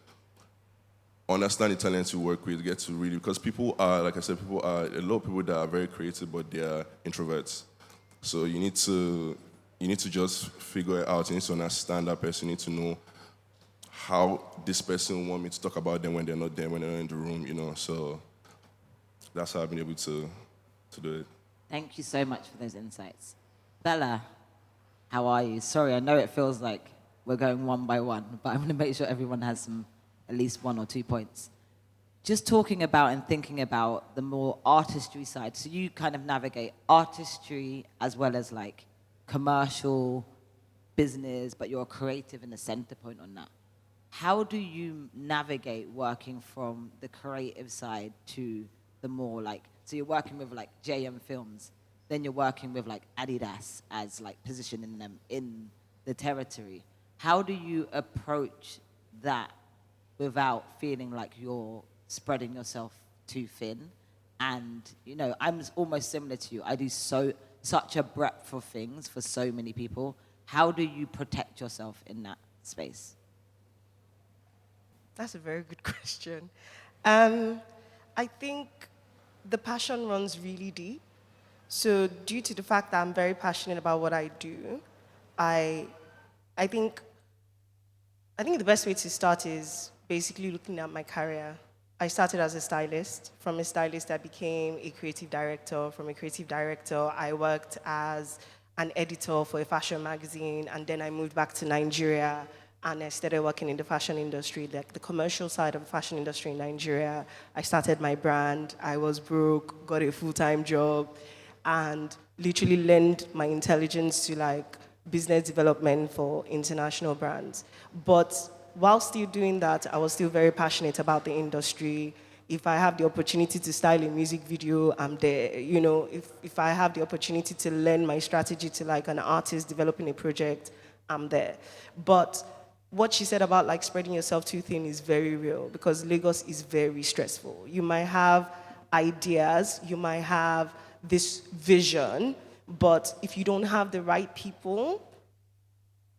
understand the talents you work with, get to really, because people are, like I said, a lot of people that are very creative, but they are introverts. So you need to just figure it out. You need to understand that person. You need to know how this person want me to talk about them when they're not there, when they're not in the room, you know. So that's how I've been able to do it. Thank you so much for those insights. Bella, how are you? Sorry, I know it feels like we're going one by one, but I'm going to make sure everyone has at least 1 or 2 points. Just talking about and thinking about the more artistry side. So you kind of navigate artistry as well as like commercial business, but you're a creative and a center point on that. How do you navigate working from the creative side to the more like, so you're working with like JM Films, then you're working with like Adidas as like positioning them in the territory. How do you approach that without feeling like you're spreading yourself too thin? And, you know, I'm almost similar to you. I do such a breadth of things for so many people. How do you protect yourself in that space? That's a very good question. I think the passion runs really deep. So due to the fact that I'm very passionate about what I do, I think the best way to start is basically looking at my career. I started as a stylist. From a stylist, I became a creative director. From a creative director, I worked as an editor for a fashion magazine, and then I moved back to Nigeria, and I started working in the fashion industry, like the commercial side of the fashion industry in Nigeria. I started my brand. I was broke, got a full-time job, and literally lent my intelligence to like business development for international brands. But while still doing that, I was still very passionate about the industry. If I have the opportunity to style a music video, I'm there. You know, if I have the opportunity to lend my strategy to like an artist developing a project, I'm there. But what she said about like spreading yourself too thin is very real because Lagos is very stressful. You might have ideas, you might have this vision, but if you don't have the right people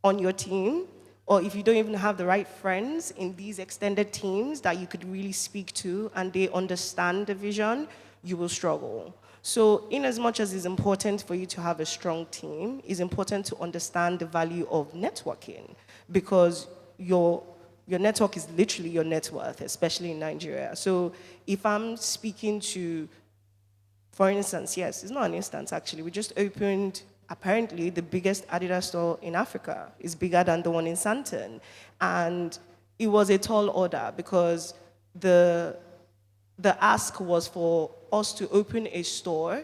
on your team, or if you don't even have the right friends in these extended teams that you could really speak to and they understand the vision, you will struggle. So in as much as it's important for you to have a strong team, it's important to understand the value of networking because your network is literally your net worth, especially in Nigeria. So if I'm speaking to, for instance, yes, it's not an instance actually, we just opened apparently the biggest Adidas store in Africa. Is bigger than the one in Santon. And it was a tall order because the ask was for us to open a store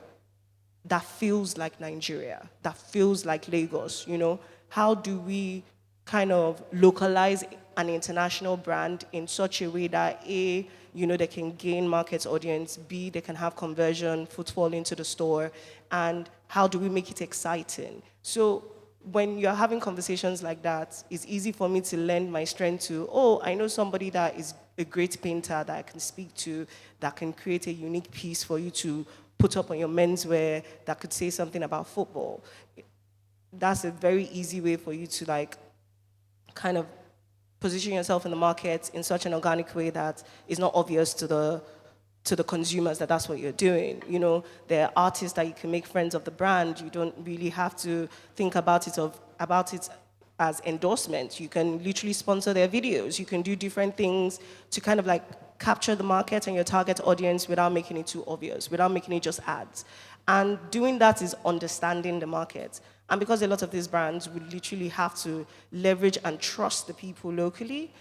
that feels like Nigeria, that feels like Lagos, you know? How do we kind of localize an international brand in such a way that A, you know, they can gain market audience, B, they can have conversion, footfall into the store, and how do we make it exciting? So when you're having conversations like that, it's easy for me to lend my strength to, oh, I know somebody that is a great painter that I can speak to, that can create a unique piece for you to put up on your menswear that could say something about football. That's a very easy way for you to like kind of position yourself in the market in such an organic way that is not obvious to the consumers that that's what you're doing. You know, there are artists that you can make friends of the brand. You don't really have to think about it as endorsement. You can literally sponsor their videos. You can do different things to kind of like capture the market and your target audience without making it too obvious, without making it just ads. And doing that is understanding the market. And because a lot of these brands would literally have to leverage and trust the people locally,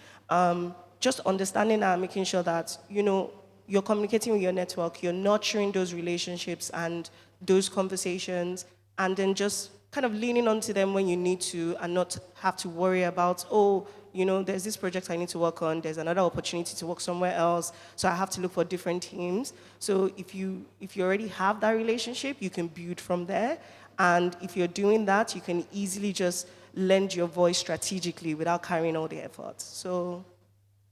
just understanding that and making sure that, you know, you're communicating with your network, you're nurturing those relationships and those conversations, and then just kind of leaning onto them when you need to and not have to worry about, oh, you know, there's this project I need to work on, there's another opportunity to work somewhere else, so I have to look for different teams. So if you already have that relationship, you can build from there. And if you're doing that, you can easily just lend your voice strategically without carrying all the effort. So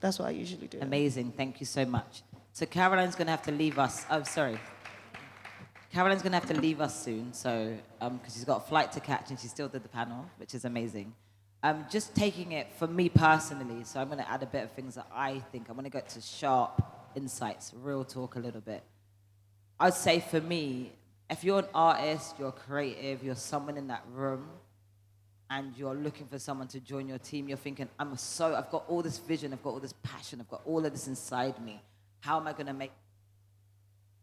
that's what I usually do. Amazing. Thank you so much. So Caroline's going to have to leave us. Oh, sorry. Caroline's going to have to leave us soon, so because she's got a flight to catch and she still did the panel, which is amazing. Just taking it for me personally, so I'm going to add a bit of things that I think. I want to go to sharp insights, real talk a little bit. I'd say for me, if you're an artist, you're creative, you're someone in that room, and you're looking for someone to join your team, you're thinking, I've got all this vision, I've got all this passion, I've got all of this inside me. How am I going to make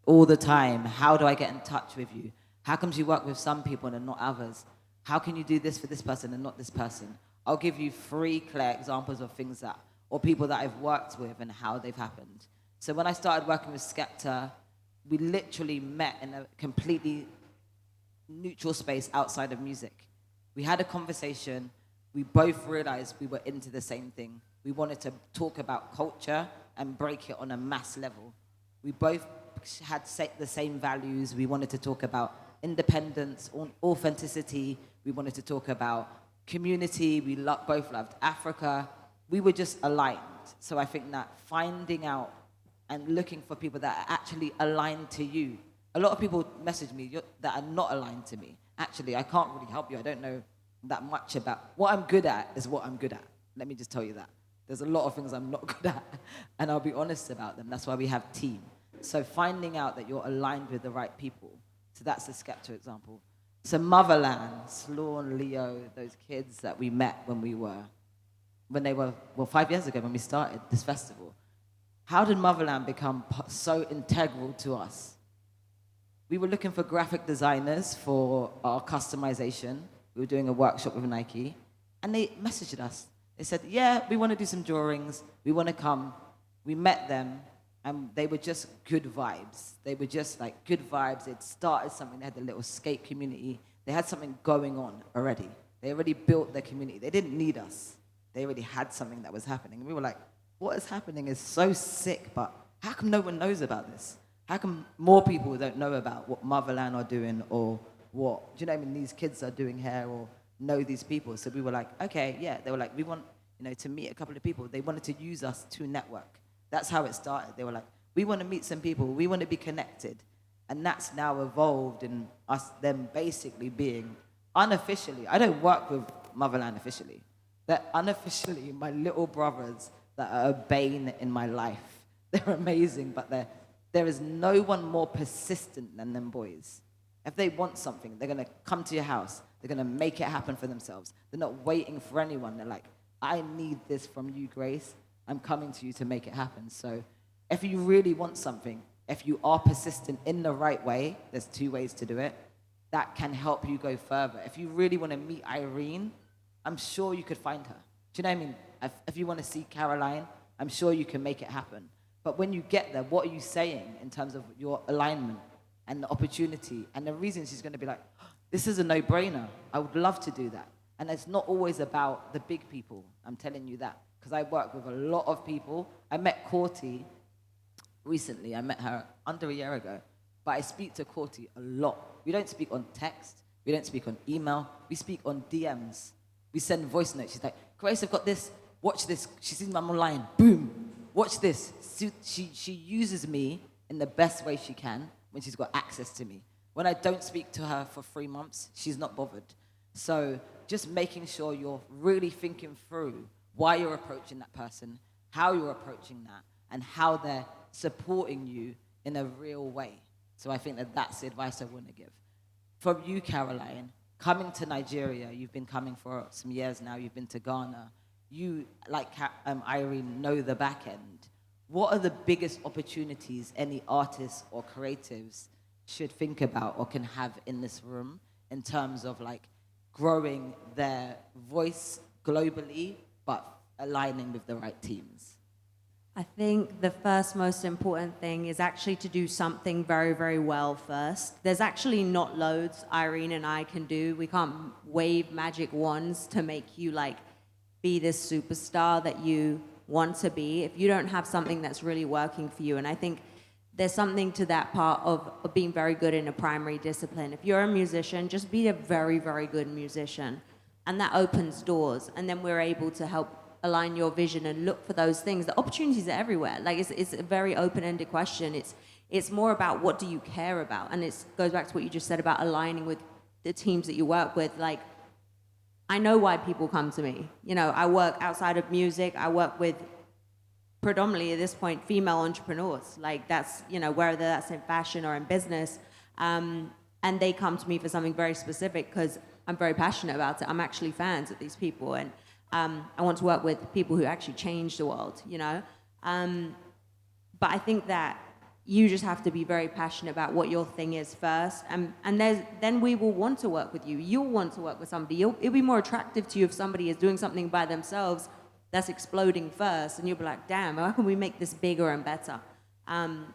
all the time? How do I get in touch with you? How comes you work with some people and not others? How can you do this for this person and not this person? I'll give you 3 clear examples of things that, or people that I've worked with and how they've happened. So when I started working with Skepta, we literally met in a completely neutral space outside of music. We had a conversation. We both realized we were into the same thing. We wanted to talk about culture and break it on a mass level. We both had the same values. We wanted to talk about independence, authenticity. We wanted to talk about community. We both loved Africa. We were just aligned. So I think that finding out and looking for people that are actually aligned to you. A lot of people message me that are not aligned to me. Actually, I can't really help you. I don't know that much about. What I'm good at is what I'm good at. Let me just tell you that. There's a lot of things I'm not good at, and I'll be honest about them. That's why we have team. So finding out that you're aligned with the right people. So that's the Skepta example. So Motherland, Sloan, Leo, those kids that we met when they were 5 years ago when we started this festival. How did Motherland become so integral to us? We were looking for graphic designers for our customization. We were doing a workshop with Nike, and they messaged us. They said, yeah, we want to do some drawings. We want to come. We met them, and they were just good vibes. They were just like good vibes. They'd started something. They had a little skate community. They had something going on already. They already built their community. They didn't need us. They already had something that was happening. And we were like, what is happening is so sick, but how come no one knows about this? How come more people don't know about what Motherland are doing or what, do you know what I mean, these kids are doing here or know these people? So we were like, okay, yeah. They were like, we want, to meet a couple of people. They wanted to use us to network. That's how it started. They were like, we want to meet some people. We want to be connected. And that's now evolved in them basically being unofficially, I don't work with Motherland officially. They're unofficially my little brothers that are a bane in my life. They're amazing, but there is no one more persistent than them boys. If they want something, they're going to come to your house. They're going to make it happen for themselves. They're not waiting for anyone. They're like, I need this from you, Grace. I'm coming to you to make it happen. So if you really want something, if you are persistent in the right way, there's 2 ways to do it, that can help you go further. If you really want to meet Irene, I'm sure you could find her. Do you know what I mean? If you want to see Caroline, I'm sure you can make it happen. But when you get there, what are you saying in terms of your alignment and the opportunity? And the reason she's going to be like, this is a no-brainer. I would love to do that. And it's not always about the big people. I'm telling you that. Because I work with a lot of people. I met Courtney recently. I met her under a year ago. But I speak to Courtney a lot. We don't speak on text. We don't speak on email. We speak on DMs. We send voice notes. She's like, Grace, I've got this. Watch this. She sees me online. Boom. Watch this. She uses me in the best way she can when she's got access to me. When I don't speak to her for 3 months, she's not bothered. So just making sure you're really thinking through why you're approaching that person, how you're approaching that, and how they're supporting you in a real way. So I think that's the advice I want to give. From you, Caroline, coming to Nigeria, you've been coming for some years now, you've been to Ghana. You, like Irene, know the back end. What are the biggest opportunities any artists or creatives should think about or can have in this room in terms of like growing their voice globally, but aligning with the right teams? I think the first most important thing is actually to do something very, very well first. There's actually not loads Irene and I can do. We can't wave magic wands to make you like be this superstar that you want to be if you don't have something that's really working for you. And I think there's something to that part of being very good in a primary discipline. If you're a musician, just be a very, very good musician. And that opens doors. And then we're able to help align your vision and look for those things. The opportunities are everywhere. Like it's a very open-ended question. It's more about what do you care about? And it goes back to what you just said about aligning with the teams that you work with. Like, I know why people come to me. I work outside of music. I work with predominantly at this point female entrepreneurs. Like that's, whether that's in fashion or in business. And they come to me for something very specific because I'm very passionate about it. I'm actually fans of these people. And I want to work with people who actually change the world, But I think that you just have to be very passionate about what your thing is first. And then we will want to work with you. You'll want to work with somebody. It'll be more attractive to you if somebody is doing something by themselves that's exploding first. And you'll be like, damn, how can we make this bigger and better?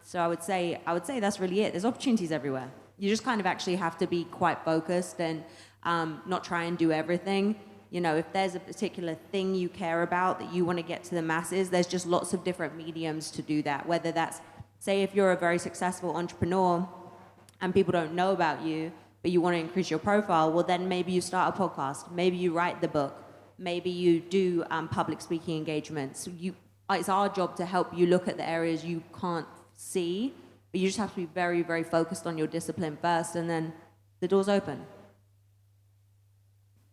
So I would say that's really it. There's opportunities everywhere. You just kind of actually have to be quite focused and not try and do everything. If there's a particular thing you care about that you want to get to the masses, there's just lots of different mediums to do that. Whether that's, say, if you're a very successful entrepreneur and people don't know about you, but you want to increase your profile, well, then maybe you start a podcast. Maybe you write the book. Maybe you do public speaking engagements. It's our job to help you look at the areas you can't see, but you just have to be very, very focused on your discipline first, and then the door's open.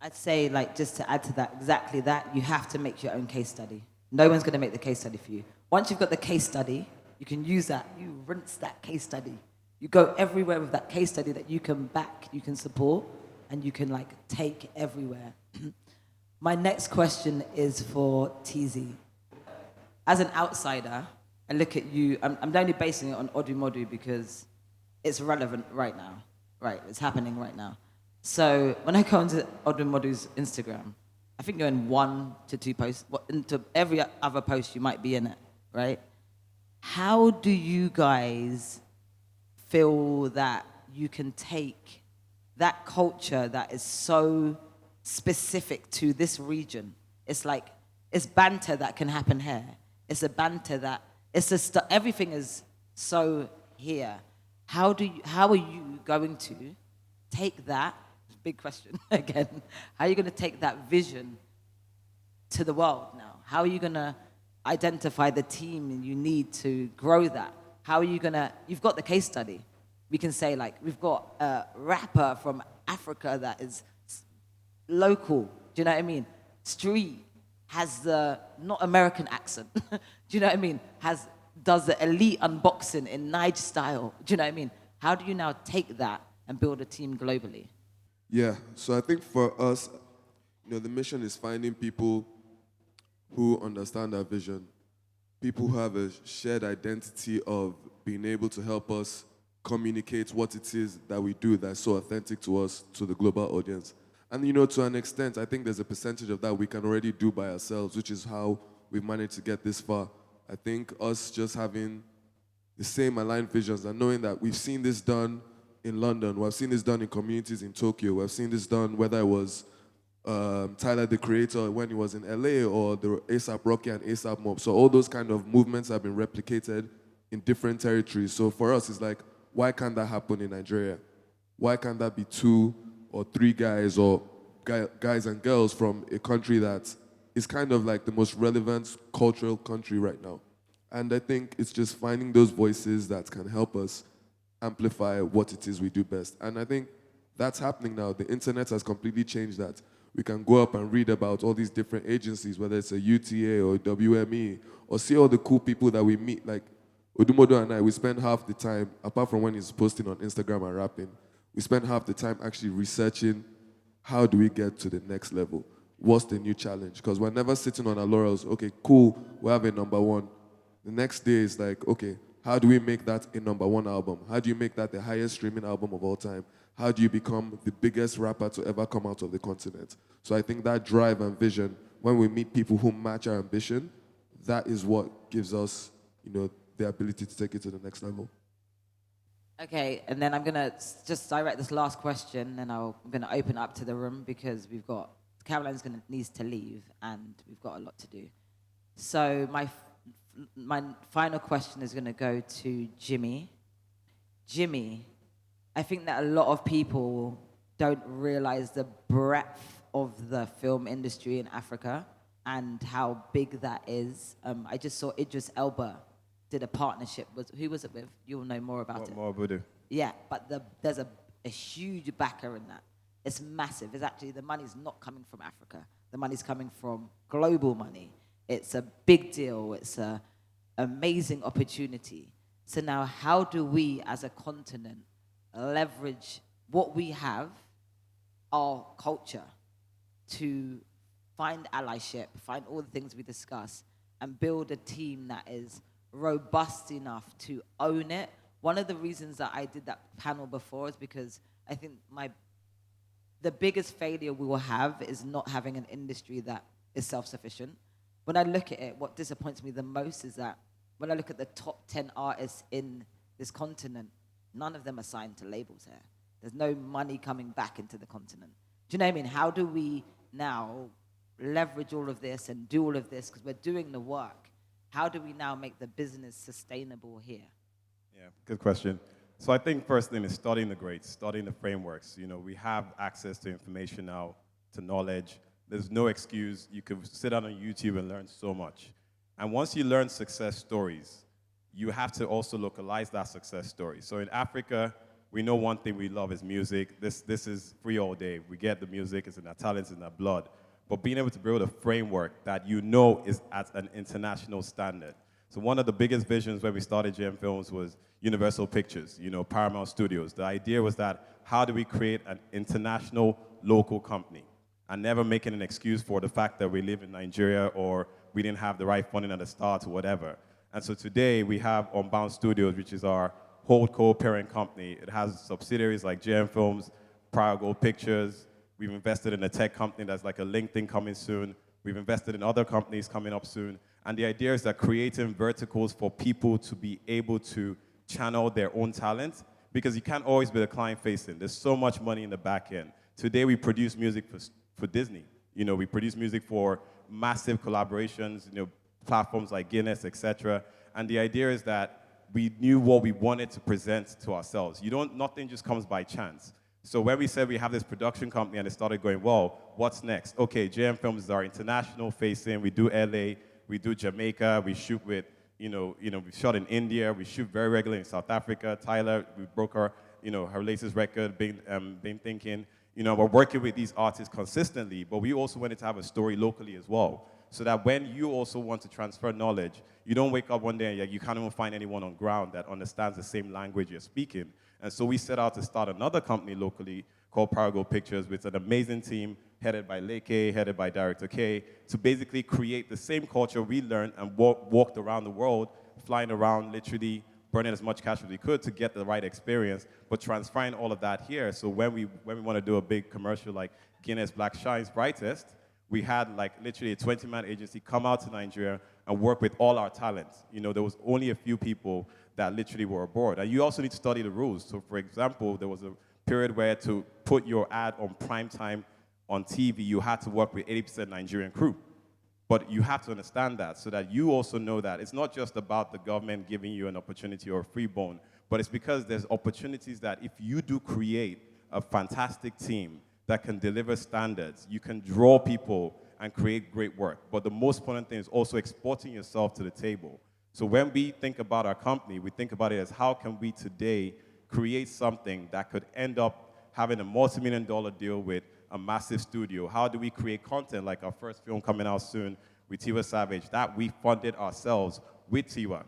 I'd say, just to add to that, exactly that, you have to make your own case study. No one's going to make the case study for you. Once you've got the case study, you can use that. You rinse that case study. You go everywhere with that case study that you can back, you can support, and you can, take everywhere. My next question is for Teezee. As an outsider, I look at you, I'm only basing it on Odumodu because it's relevant right now. Right, it's happening right now. So when I go into Odumodu's Instagram, I think you're in 1 to 2 posts. Into every other post, you might be in it, right? How do you guys feel that you can take that culture that is so specific to this region? It's banter that can happen here. It's a banter that It's just everything is so here. How are you going to take that, big question again, how are you going to take that vision to the world now? How are you going to identify the team you need to grow that? How are you going to, you've got the case study. We can say like, we've got a rapper from Africa that is local, do you know what I mean? Street, has the, not American accent, do you know what I mean? Does the elite unboxing in Nige style, do you know what I mean? How do you now take that and build a team globally? Yeah, so I think for us, the mission is finding people who understand our vision, people who have a shared identity of being able to help us communicate what it is that we do that's so authentic to us, to the global audience. And to an extent, I think there's a percentage of that we can already do by ourselves, which is how we've managed to get this far. I think us just having the same aligned visions and knowing that we've seen this done in London, we've seen this done in communities in Tokyo, we've seen this done whether it was Tyler, the Creator, when he was in LA, or the A$AP Rocky and A$AP Mob. So all those kind of movements have been replicated in different territories. So for us, it's like, why can't that happen in Nigeria? Why can't that be 2 or 3 guys or guys and girls from a country that is kind of like the most relevant cultural country right now? And I think it's just finding those voices that can help us amplify what it is we do best. And I think that's happening now. The internet has completely changed that. We can go up and read about all these different agencies, whether it's a UTA or a WME, or see all the cool people that we meet. Like Odumodo and I, we spend half the time, apart from when he's posting on Instagram and rapping, we spend half the time actually researching how do we get to the next level? What's the new challenge? Because we're never sitting on our laurels. Okay, cool, we have a number 1. The next day is like, okay, how do we make that a number 1 album? How do you make that the highest streaming album of all time? How do you become the biggest rapper to ever come out of the continent? So I think that drive and vision, when we meet people who match our ambition, that is what gives us, the ability to take it to the next level. Okay, and then I'm gonna just direct this last question, and I'm gonna open up to the room because Caroline's needs to leave, and we've got a lot to do. So my final question is gonna go to Jimi. Jimi, I think that a lot of people don't realize the breadth of the film industry in Africa and how big that is. I just saw Idris Elba did a partnership. Who was it with? You'll know more about it. More Voodoo. Yeah, but there's a huge backer in that. It's massive. It's actually, the money's not coming from Africa. The money's coming from global money. It's a big deal. It's an amazing opportunity. So now, how do we as a continent leverage what we have, our culture, to find allyship, find all the things we discuss, and build a team that is robust enough to own it? One of the reasons that I did that panel before is because I think the biggest failure we will have is not having an industry that is self-sufficient. When I look at it, what disappoints me the most is that when I look at the top 10 artists in this continent, none of them are signed to labels here. There's no money coming back into the continent. Do you know what I mean? How do we now leverage all of this and do all of this? Because we're doing the work. How do we now make the business sustainable here? Yeah, good question. So I think first thing is studying the greats, studying the frameworks. We have access to information now, to knowledge. There's no excuse. You could sit down on YouTube and learn so much. And once you learn success stories, you have to also localize that success story. So in Africa, we know one thing we love is music. This is free all day. We get the music, it's in our talents, in our blood. But being able to build a framework that is at an international standard. So one of the biggest visions when we started GM Films was Universal Pictures, Paramount Studios. The idea was that how do we create an international local company and never making an excuse for the fact that we live in Nigeria or we didn't have the right funding at the start or whatever. And so today we have Unbound Studios, which is our holdco parent company. It has subsidiaries like GM Films, Prior Gold Pictures. We've invested in a tech company that's like a LinkedIn coming soon. We've invested in other companies coming up soon. And the idea is that creating verticals for people to be able to channel their own talent, because you can't always be the client facing. There's so much money in the back end. Today we produce music for Disney. We produce music for massive collaborations, platforms like Guinness, etc. And the idea is that we knew what we wanted to present to ourselves. Nothing just comes by chance. So when we said we have this production company and it started going, well, what's next? Okay, JM Films is our international facing. We do LA, we do Jamaica, we shoot with, we shot in India, we shoot very regularly in South Africa. Tyler, we broke her latest record, Been Thinking. We're working with these artists consistently, but we also wanted to have a story locally as well. So that when you also want to transfer knowledge, you don't wake up one day and you can't even find anyone on ground that understands the same language you're speaking. And so we set out to start another company locally called Parago Pictures with an amazing team headed by Adeleke, headed by Director K, to basically create the same culture we learned and walked around the world, flying around, literally burning as much cash as we could to get the right experience, but transferring all of that here. So when we want to do a big commercial like Guinness Black Shines Brightest, we had like literally a 20-man agency come out to Nigeria and work with all our talents. There was only a few people that literally were aboard. And you also need to study the rules. So for example, there was a period where to put your ad on prime time on TV, you had to work with 80% Nigerian crew. But you have to understand that so that you also know that it's not just about the government giving you an opportunity or a free bone, but it's because there's opportunities that if you do create a fantastic team that can deliver standards, you can draw people and create great work. But the most important thing is also exporting yourself to the table. So when we think about our company, we think about it as how can we today create something that could end up having a multi-million-dollar deal with a massive studio? How do we create content like our first film coming out soon with Tiwa Savage that we funded ourselves with Tiwa?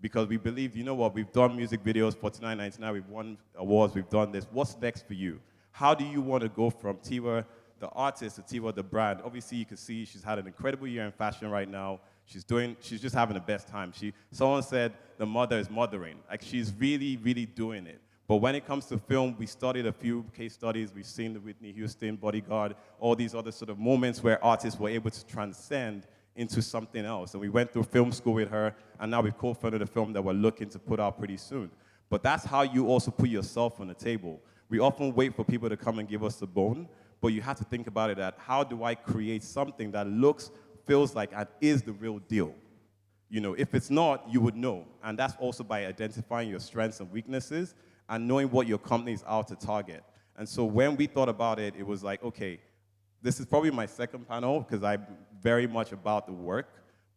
Because we believe, we've done music videos, $49.99, we've won awards, we've done this. What's next for you? How do you want to go from Tiwa, the artist, to Tiwa, the brand? Obviously, you can see she's had an incredible year in fashion right now. She's just having the best time. Someone said the mother is mothering. Like, she's really, really doing it. But when it comes to film, we studied a few case studies. We've seen the Whitney Houston, Bodyguard, all these other sort of moments where artists were able to transcend into something else. And we went through film school with her, and now we've co-funded a film that we're looking to put out pretty soon. But that's how you also put yourself on the table. We often wait for people to come and give us the bone, but you have to think about it that how do I create something that looks, feels like, and is the real deal? If it's not, you would know. And that's also by identifying your strengths and weaknesses and knowing what your company is out to target. And so when we thought about it, it was like, okay, this is probably my second panel because I'm very much about the work.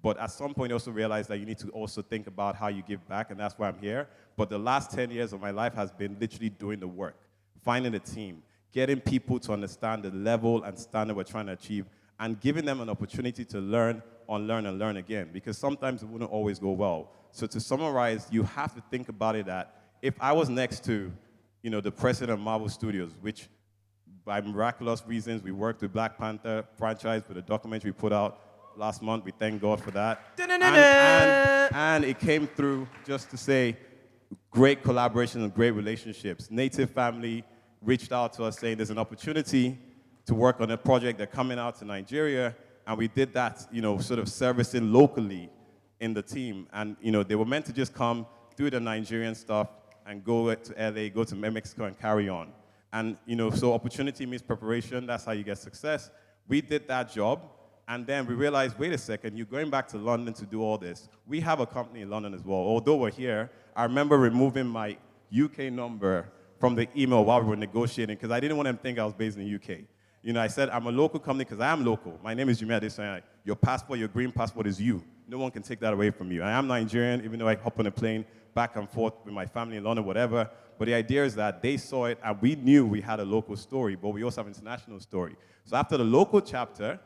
But at some point, you also realize that you need to also think about how you give back, and that's why I'm here. But the last 10 years of my life has been literally doing the work, finding a team, getting people to understand the level and standard we're trying to achieve, and giving them an opportunity to learn, unlearn, and learn again, because sometimes it wouldn't always go well. So to summarize, you have to think about it that if I was next to, the president of Marvel Studios, which by miraculous reasons, we worked with Black Panther franchise with a documentary we put out last month. We thank God for that. And it came through just to say great collaboration and great relationships. Native family reached out to us saying there's an opportunity to work on a project that's coming out to Nigeria, and we did that, sort of servicing locally in the team. And, they were meant to just come, do the Nigerian stuff, and go to LA, go to Mexico, and carry on. And, so opportunity means preparation. That's how you get success. We did that job, and then we realized, wait a second, you're going back to London to do all this. We have a company in London as well. Although we're here, I remember removing my UK number from the email while we were negotiating because I didn't want them to think I was based in the UK. I said, I'm a local company because I am local. My name is Jimi Adesanya. Your passport, your green passport is you. No one can take that away from you. I am Nigerian, even though I hop on a plane back and forth with my family in London, whatever. But the idea is that they saw it, and we knew we had a local story, but we also have an international story. So after the local chapter,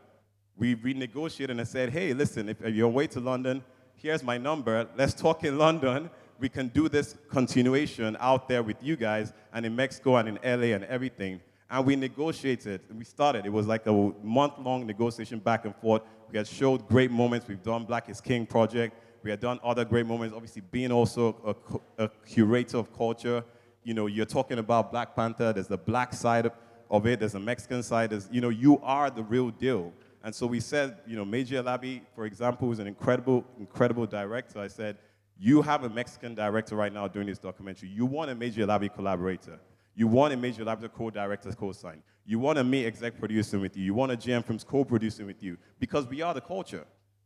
we renegotiated and said, hey, listen, if you're on your way to London, here's my number. Let's talk in London. We can do this continuation out there with you guys and in Mexico and in LA and everything. And we negotiated, and we started. It was like a month-long negotiation back and forth. We had showed great moments. We've done Black is King project. We had done other great moments, obviously being also a curator of culture. You're talking about Black Panther. There's the black side of it. There's the Mexican side. You are the real deal. And so we said, Major Labi, for example, who's an incredible, incredible director. I said, you have a Mexican director right now doing this documentary. You want a Major Labi collaborator. You want a Major Labi co-director co-sign. You want a me exec producing with you. You want a GM Films co-producing with you. Because we are the culture.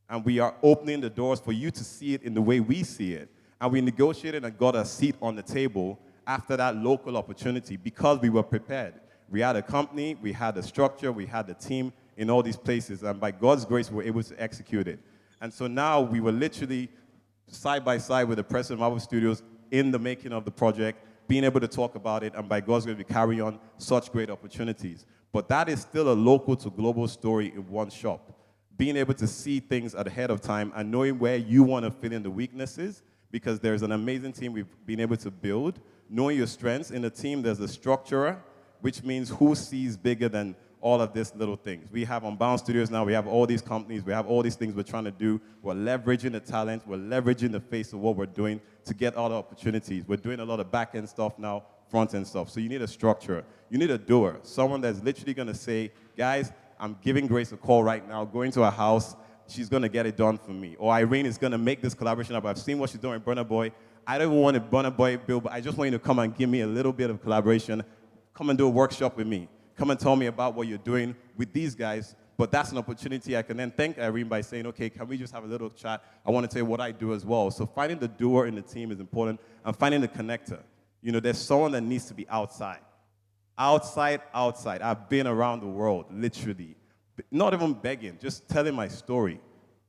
And we are opening the doors for you to see it in the way we see it. And we negotiated and got a seat on the table after that local opportunity because we were prepared. We had a company, we had a structure, we had a team in all these places. And by God's grace, we were able to execute it. And so now we were literally side by side with the president of Marvel Studios in the making of the project, being able to talk about it, and by God's grace, we carry on such great opportunities. But that is still a local to global story in one shop. Being able to see things ahead of time and knowing where you want to fill in the weaknesses, because there's an amazing team we've been able to build. Knowing your strengths in the team, there's a structurer, which means who sees bigger than all of these little things. We have Unbound Studios now, we have all these companies, we have all these things we're trying to do. We're leveraging the talent, we're leveraging the face of what we're doing to get all the opportunities. We're doing a lot of back-end stuff now, front-end stuff. So you need a structure. You need a doer, someone that's literally gonna say, guys, I'm giving Grace a call right now, going to her house, she's gonna get it done for me. Or Irene is gonna make this collaboration up. I've seen what she's doing with Burna Boy. I don't even want a Burna Boy bill, but I just want you to come and give me a little bit of collaboration. Come and do a workshop with me. Come and tell me about what you're doing with these guys. But that's an opportunity I can then thank Irene by saying, okay, can we just have a little chat? I want to tell you what I do as well. So finding the doer in the team is important, and finding the connector. You know, there's someone that needs to be outside. Outside. I've been around the world, literally. Not even begging, just telling my story.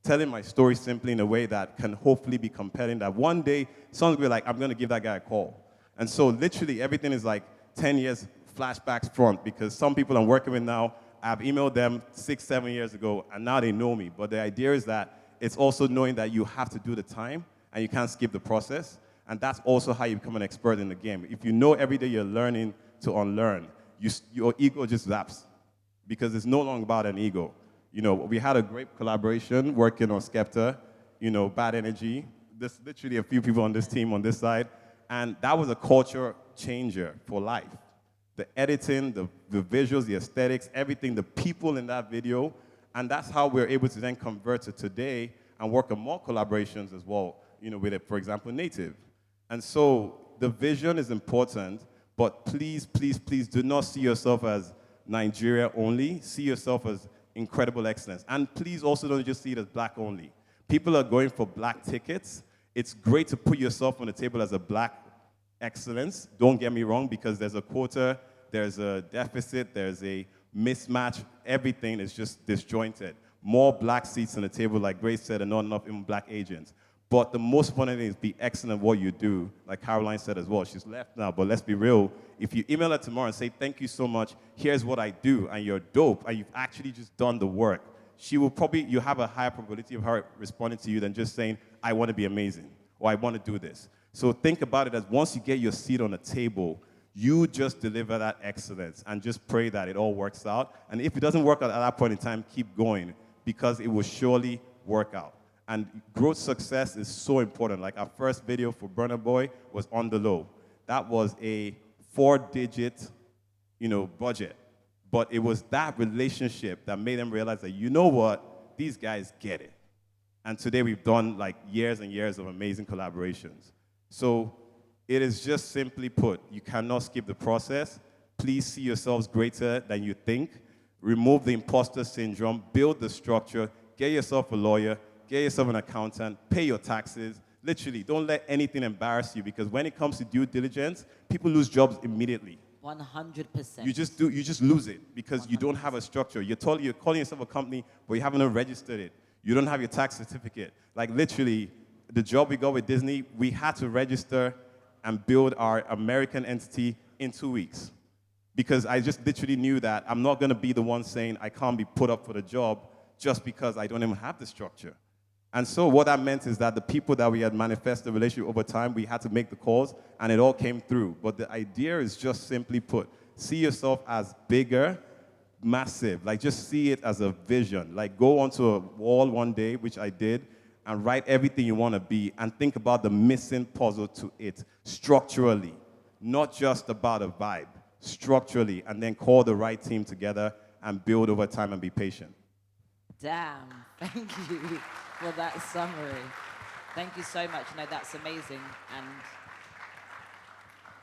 Telling my story simply in a way that can hopefully be compelling, that one day someone's going to be like, I'm going to give that guy a call. And so literally everything is like 10 years flashbacks front, because some people I'm working with now, I've emailed them 6-7 years ago, and now they know me. But the idea is that it's also knowing that you have to do the time, and you can't skip the process. And that's also how you become an expert in the game. If you know every day you're learning to unlearn, your ego just zaps, because it's no longer about an ego. You know, we had a great collaboration working on Skepta, you know, Bad Energy. There's literally a few people on this team on this side, and that was a culture changer for life. The editing, the visuals, the aesthetics, everything, the people in that video, and that's how we're able to then convert to today and work on more collaborations as well, you know, with it, for example, Native. And so the vision is important, but please, please, please do not see yourself as Nigeria only. See yourself as incredible excellence. And please also don't just see it as black only. People are going for black tickets. It's great to put yourself on the table as a black excellence. Don't get me wrong, because there's a quota, there's a deficit, there's a mismatch. Everything is just disjointed. More black seats on the table, like Grace said, and not enough even black agents. But the most important thing is be excellent at what you do, like Caroline said as well. She's left now, but let's be real. If you email her tomorrow and say, thank you so much, here's what I do, and you're dope, and you've actually just done the work, she will probably, you have a higher probability of her responding to you than just saying, I want to be amazing, or I want to do this. So think about it as once you get your seat on the table, you just deliver that excellence and just pray that it all works out. And if it doesn't work out at that point in time, keep going, because it will surely work out. And growth success is so important. Like our first video for Burna Boy was on the low. That was a 4-digit, you know, budget. But it was that relationship that made them realize that, you know what, these guys get it. And today we've done like years and years of amazing collaborations. So it is just simply put, you cannot skip the process. Please see yourselves greater than you think. Remove the imposter syndrome, build the structure, get yourself a lawyer, get yourself an accountant, pay your taxes. Literally, don't let anything embarrass you, because when it comes to due diligence, people lose jobs immediately. 100%. You just lose it because 100%. You don't have a structure. You're calling yourself a company, but you haven't registered it. You don't have your tax certificate. Like literally, the job we got with Disney, we had to register and build our American entity in 2 weeks. Because I just literally knew that I'm not going to be the one saying I can't be put up for the job just because I don't even have the structure. And so what that meant is that the people that we had manifested the relationship over time, we had to make the calls, and it all came through. But the idea is just simply put, see yourself as bigger, massive. Like just see it as a vision. Like go onto a wall one day, which I did, and write everything you want to be, and think about the missing puzzle to it structurally, not just about a vibe, structurally, and then call the right team together and build over time and be patient. Damn, thank you for that summary. Thank you so much. No, that's amazing. And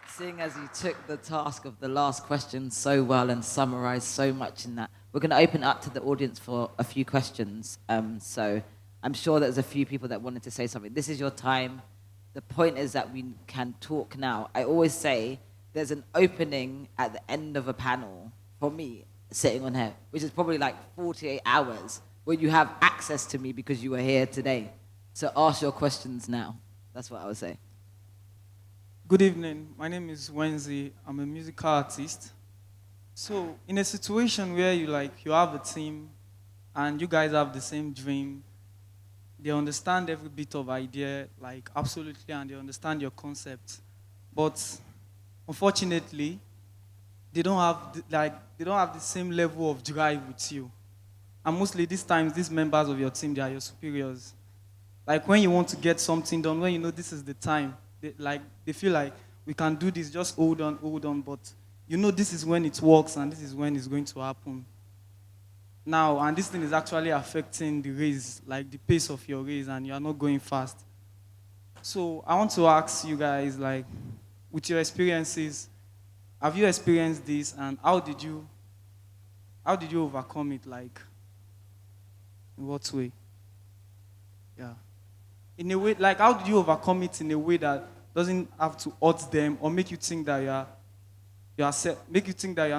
seeing as you took the task of the last question so well and summarized so much in that, we're going to open up to the audience for a few questions. So I'm sure there's a few people that wanted to say something. This is your time. The point is that we can talk now. I always say there's an opening at the end of a panel, for me, sitting on here, which is probably like 48 hours, where you have access to me because you are here today. So ask your questions now. That's what I would say. Good evening. My name is Wenzi. I'm a musical artist. So in a situation where you have a team and you guys have the same dream, they understand every bit of idea, like absolutely, and they understand your concept. But unfortunately, they don't have the same level of drive with you. And mostly these times, these members of your team, they are your superiors. Like when you want to get something done, when you know this is the time, they feel like we can do this, just hold on, but you know this is when it works and this is when it's going to happen. Now, and this thing is actually affecting the race, like the pace of your race, and you are not going fast. So I want to ask you guys, like, with your experiences, have you experienced this, and how did you overcome it? Like, in what way? Yeah. In a way, like, how did you overcome it in a way that doesn't have to hurt them or make you think that you are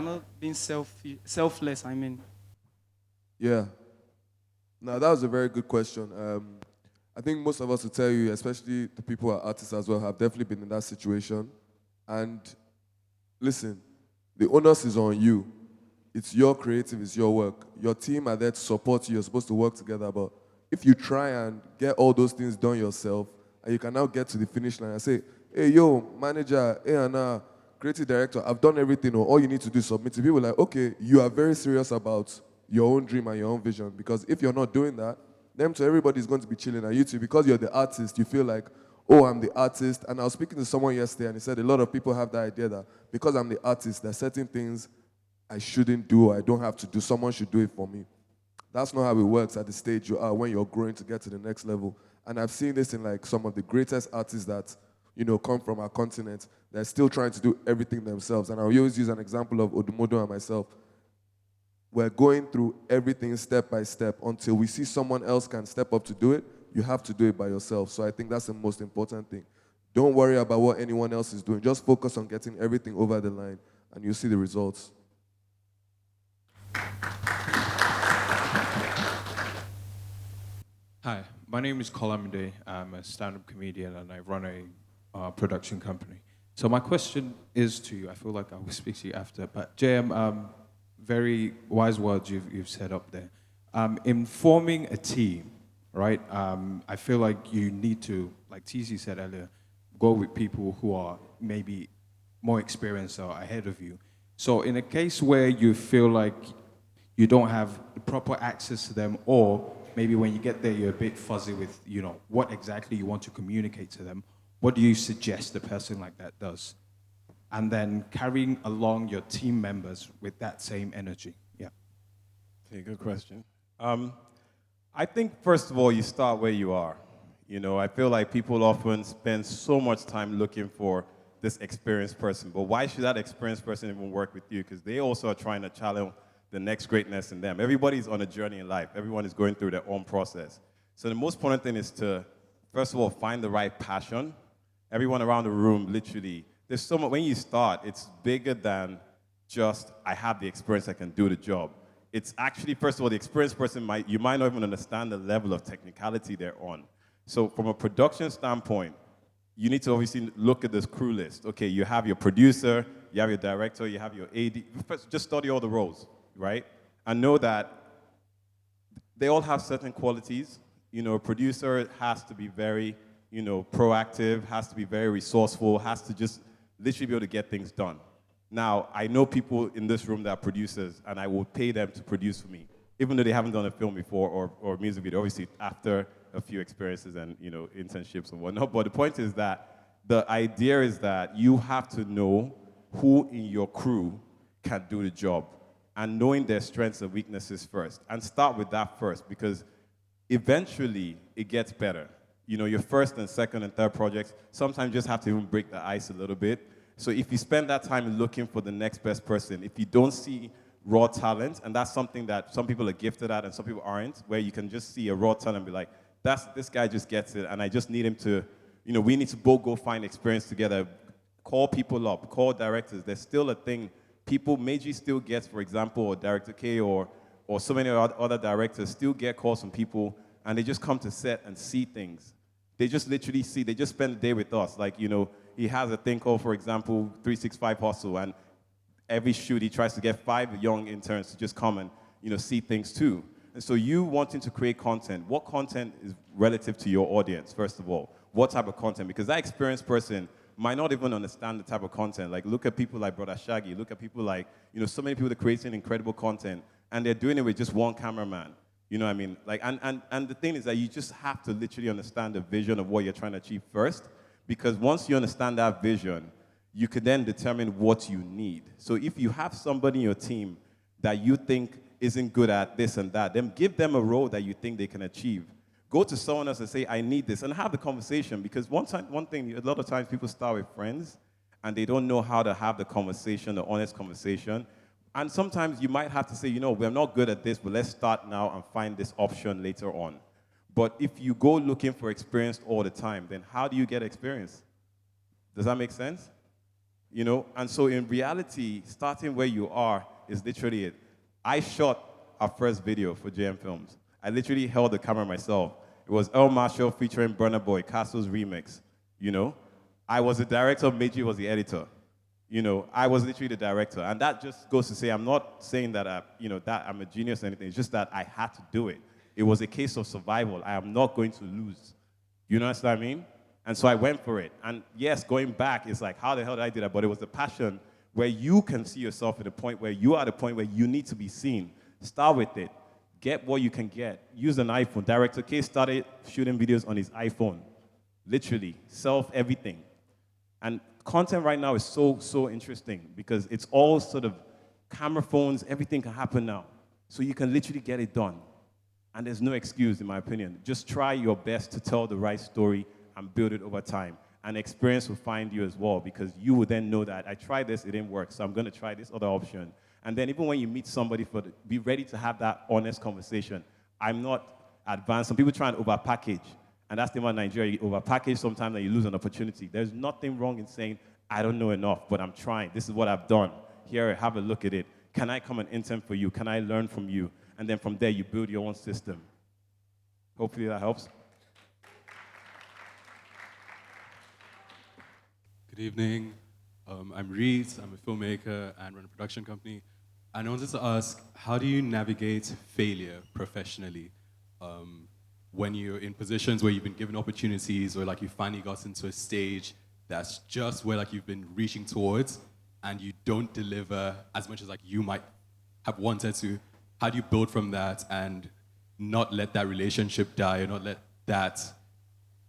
not being selfless? I mean. Yeah. Now, that was a very good question. I think most of us will tell you, especially the people who are artists as well, have definitely been in that situation. And listen, the onus is on you. It's your creative, it's your work. Your team are there to support you. You're supposed to work together. But if you try and get all those things done yourself, and you can now get to the finish line and say, hey, yo, manager, hey, Anna, creative director, I've done everything. Or all you need to do is submit it. People are like, okay, you are very serious about your own dream and your own vision. Because if you're not doing that, then to everybody's going to be chilling at you too. Because you're the artist, you feel like, oh, I'm the artist. And I was speaking to someone yesterday, and he said a lot of people have the idea that because I'm the artist, there are certain things I shouldn't do or I don't have to do. Someone should do it for me. That's not how it works at the stage you are when you're growing to get to the next level. And I've seen this in like some of the greatest artists that, you know, come from our continent. They're still trying to do everything themselves. And I always use an example of Odumodo and myself. We're going through everything step by step until we see someone else can step up to do it. You have to do it by yourself. So I think that's the most important thing. Don't worry about what anyone else is doing. Just focus on getting everything over the line, and you'll see the results. Hi, my name is Kolamide. I'm a stand-up comedian, and I run a production company. So my question is to you. I feel like I will speak to you after, but JM, very wise words you've said up there. In forming a team, right, I feel like you need to, like Teezee said earlier, go with people who are maybe more experienced or ahead of you. So in a case where you feel like you don't have the proper access to them, or maybe when you get there you're a bit fuzzy with, you know, what exactly you want to communicate to them, what do you suggest a person like that does? And then carrying along your team members with that same energy. Yeah. Okay, good question. I think, first of all, you start where you are. You know, I feel like people often spend so much time looking for this experienced person, but why should that experienced person even work with you? Because they also are trying to challenge the next greatness in them. Everybody's on a journey in life. Everyone is going through their own process. So the most important thing is to, first of all, find the right passion. Everyone around the room, literally, there's so much, when you start, it's bigger than just, I have the experience, I can do the job. It's actually, first of all, the experienced person, you might not even understand the level of technicality they're on. So from a production standpoint, you need to obviously look at this crew list. Okay, you have your producer, you have your director, you have your AD. First, just study all the roles, right? And know that they all have certain qualities. You know, a producer has to be very, you know, proactive, has to be very resourceful, has to just literally be able to get things done. Now, I know people in this room that are producers, and I will pay them to produce for me, even though they haven't done a film before or music video, obviously after a few experiences and, you know, internships and whatnot. But the point is that the idea is that you have to know who in your crew can do the job, and knowing their strengths and weaknesses first, and start with that first, because eventually it gets better. You know, your first and second and third projects sometimes just have to even break the ice a little bit. So if you spend that time looking for the next best person, if you don't see raw talent, and that's something that some people are gifted at and some people aren't, where you can just see a raw talent and be like, this guy just gets it, and I just need him to, we need to both go find experience together, call people up, call directors. There's still a thing. People, Meiji still gets, for example, or Director K or so many other directors still get calls from people, and they just come to set and see things. They just literally see, they just spend the day with us. Like, he has a thing called, for example, 365 Hustle, and every shoot he tries to get 5 young interns to just come and, see things too. And so you wanting to create content, what content is relative to your audience, first of all? What type of content? Because that experienced person might not even understand the type of content. Like, look at people like Brother Shaggy, look at people like, so many people that are creating incredible content, and they're doing it with just one cameraman. You know what I mean? Like, and the thing is that you just have to literally understand the vision of what you're trying to achieve first, because once you understand that vision, you could then determine what you need. So if you have somebody in your team that you think isn't good at this and that, then give them a role that you think they can achieve. Go to someone else and say, I need this, and have the conversation. Because one thing, a lot of times people start with friends, and they don't know how to have the conversation, the honest conversation. And sometimes you might have to say, we're not good at this, but let's start now and find this option later on. But if you go looking for experience all the time, then how do you get experience? Does that make sense? And so in reality, starting where you are is literally it. I shot our first video for JM Films. I literally held the camera myself. It was El Marshall featuring Burna Boy, Castle's remix. I was the director, Meiji was the editor. I was literally the director. And that just goes to say, I'm not saying that, that I'm a genius or anything. It's just that I had to do it. It was a case of survival. I am not going to lose. You know what I mean? And so I went for it. And yes, going back, it's like, how the hell did I do that? But it was the passion where you can see yourself at the point where you are at the point where you need to be seen. Start with it. Get what you can get. Use an iPhone. Director K started shooting videos on his iPhone. Literally. Everything. And content right now is so interesting because it's all sort of camera phones. Everything can happen now. So you can literally get it done. And there's no excuse, in my opinion. Just try your best to tell the right story and build it over time. And experience will find you as well, because you will then know that I tried this, it didn't work, so I'm going to try this other option. And then even when you meet somebody, be ready to have that honest conversation. I'm not advanced. Some people try and overpackage, and that's the one in Nigeria. You overpackage sometimes and you lose an opportunity. There's nothing wrong in saying, I don't know enough, but I'm trying. This is what I've done. Here, have a look at it. Can I come and intern for you? Can I learn from you? And then from there, you build your own system. Hopefully that helps. Good evening. I'm Reed. I'm a filmmaker and run a production company. And I wanted to ask, how do you navigate failure professionally when you're in positions where you've been given opportunities or like you finally got into a stage that's just where like you've been reaching towards and you don't deliver as much as like you might have wanted to? How do you build from that and not let that relationship die or not let that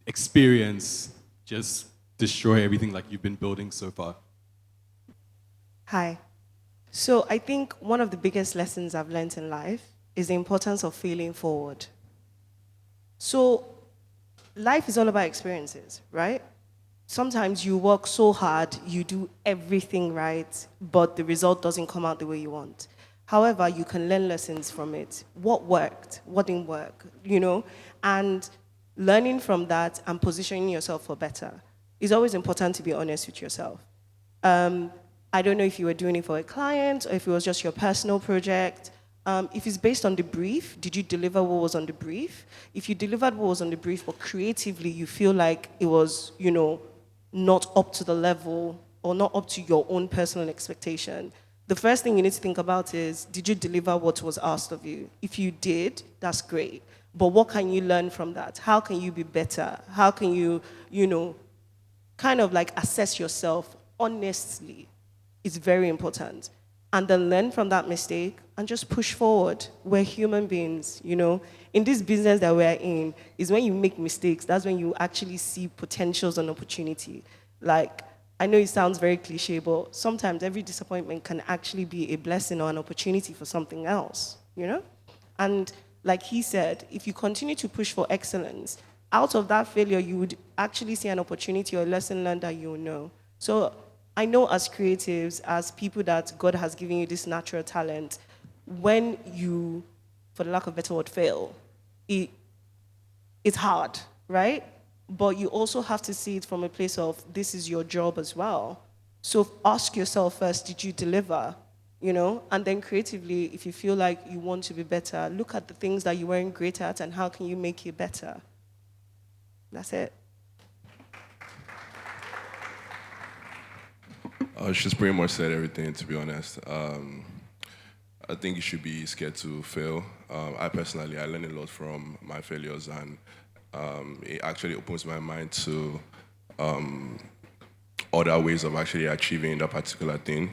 experience just destroy everything like you've been building so far? Hi. So I think one of the biggest lessons I've learned in life is the importance of failing forward. So life is all about experiences, right? Sometimes you work so hard, you do everything right, but the result doesn't come out the way you want. However, you can learn lessons from it. What worked, what didn't work, and learning from that and positioning yourself for better. It's always important to be honest with yourself. I don't know if you were doing it for a client or if it was just your personal project. If it's based on the brief, did you deliver what was on the brief? If you delivered what was on the brief, but creatively you feel like it was, not up to the level or not up to your own personal expectation, the first thing you need to think about is, did you deliver what was asked of you? If you did, that's great. But what can you learn from that? How can you be better? How can you, kind of like assess yourself honestly? It's very important. And then learn from that mistake and just push forward. We're human beings, In this business that we're in, is when you make mistakes, that's when you actually see potentials and opportunity. Like, I know it sounds very cliche, but sometimes every disappointment can actually be a blessing or an opportunity for something else, And like he said, if you continue to push for excellence, out of that failure, you would actually see an opportunity or a lesson learned that you'll know. So I know as creatives, as people that God has given you this natural talent, when you, for the lack of a better word, fail, it it's hard, right? But you also have to see it from a place of this is your job as well. So ask yourself first, did you deliver? And then creatively, if you feel like you want to be better, look at the things that you weren't great at and how can you make it better. That's it. She's pretty much said everything, to be honest. I think you should be scared to fail. I personally, I learned a lot from my failures, and it actually opens my mind to other ways of actually achieving that particular thing.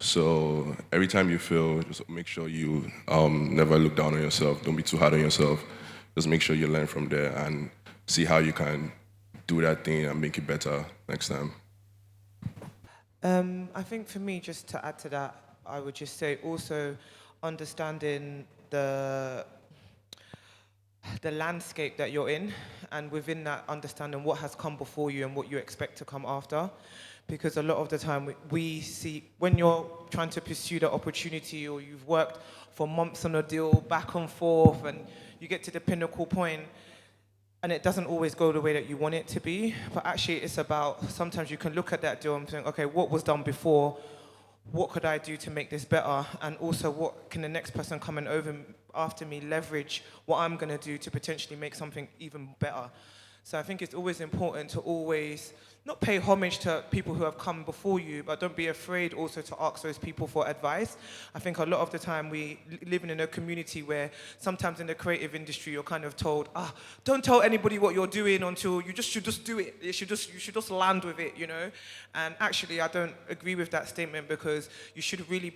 So every time you fail, just make sure you never look down on yourself. Don't be too hard on yourself. Just make sure you learn from there and see how you can do that thing and make it better next time. I think for me, just to add to that, I would just say also understanding the landscape that you're in, and within that understanding what has come before you and what you expect to come after. Because a lot of the time we see, when you're trying to pursue the opportunity or you've worked for months on a deal back and forth and you get to the pinnacle point and it doesn't always go the way that you want it to be. But actually it's about, sometimes you can look at that deal and think, okay, what was done before? What could I do to make this better? And also what can the next person coming over after me leverage what I'm gonna do to potentially make something even better? So I think it's always important to always not pay homage to people who have come before you, but don't be afraid also to ask those people for advice. I think a lot of the time we live in a community where sometimes in the creative industry you're kind of told, don't tell anybody what you're doing until you should just do it. You should just land with it, And actually I don't agree with that statement, because you should really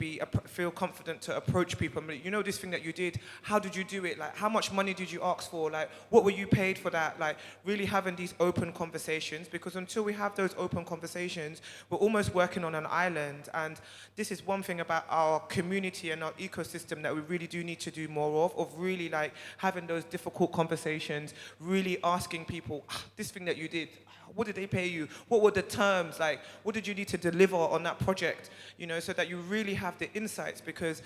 feel confident to approach people. This thing that you did, how did you do it? Like, how much money did you ask for? Like, what were you paid for that? Like, really having these open conversations, because until we have those open conversations, we're almost working on an island. And this is one thing about our community and our ecosystem that we really do need to do more of really like having those difficult conversations, really asking people, this thing that you did, what did they pay you? What were the terms? Like, what did you need to deliver on that project? So that you really have the insights, because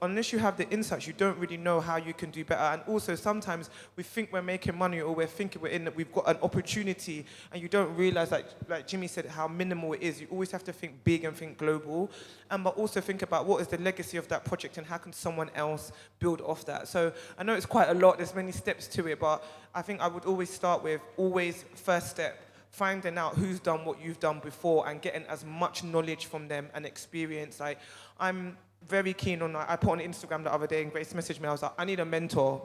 unless you have the insights, you don't really know how you can do better. And also sometimes we think we're making money, or we're thinking we've got an opportunity, and you don't realize, like Jimmy said, how minimal it is. You always have to think big and think global, but also think about what is the legacy of that project and how can someone else build off that. So I know it's quite a lot, there's many steps to it, but I think I would always start with first step, finding out who's done what you've done before and getting as much knowledge from them and experience. Like, I'm very keen on, I put on Instagram the other day and Grace messaged me, I was like, I need a mentor,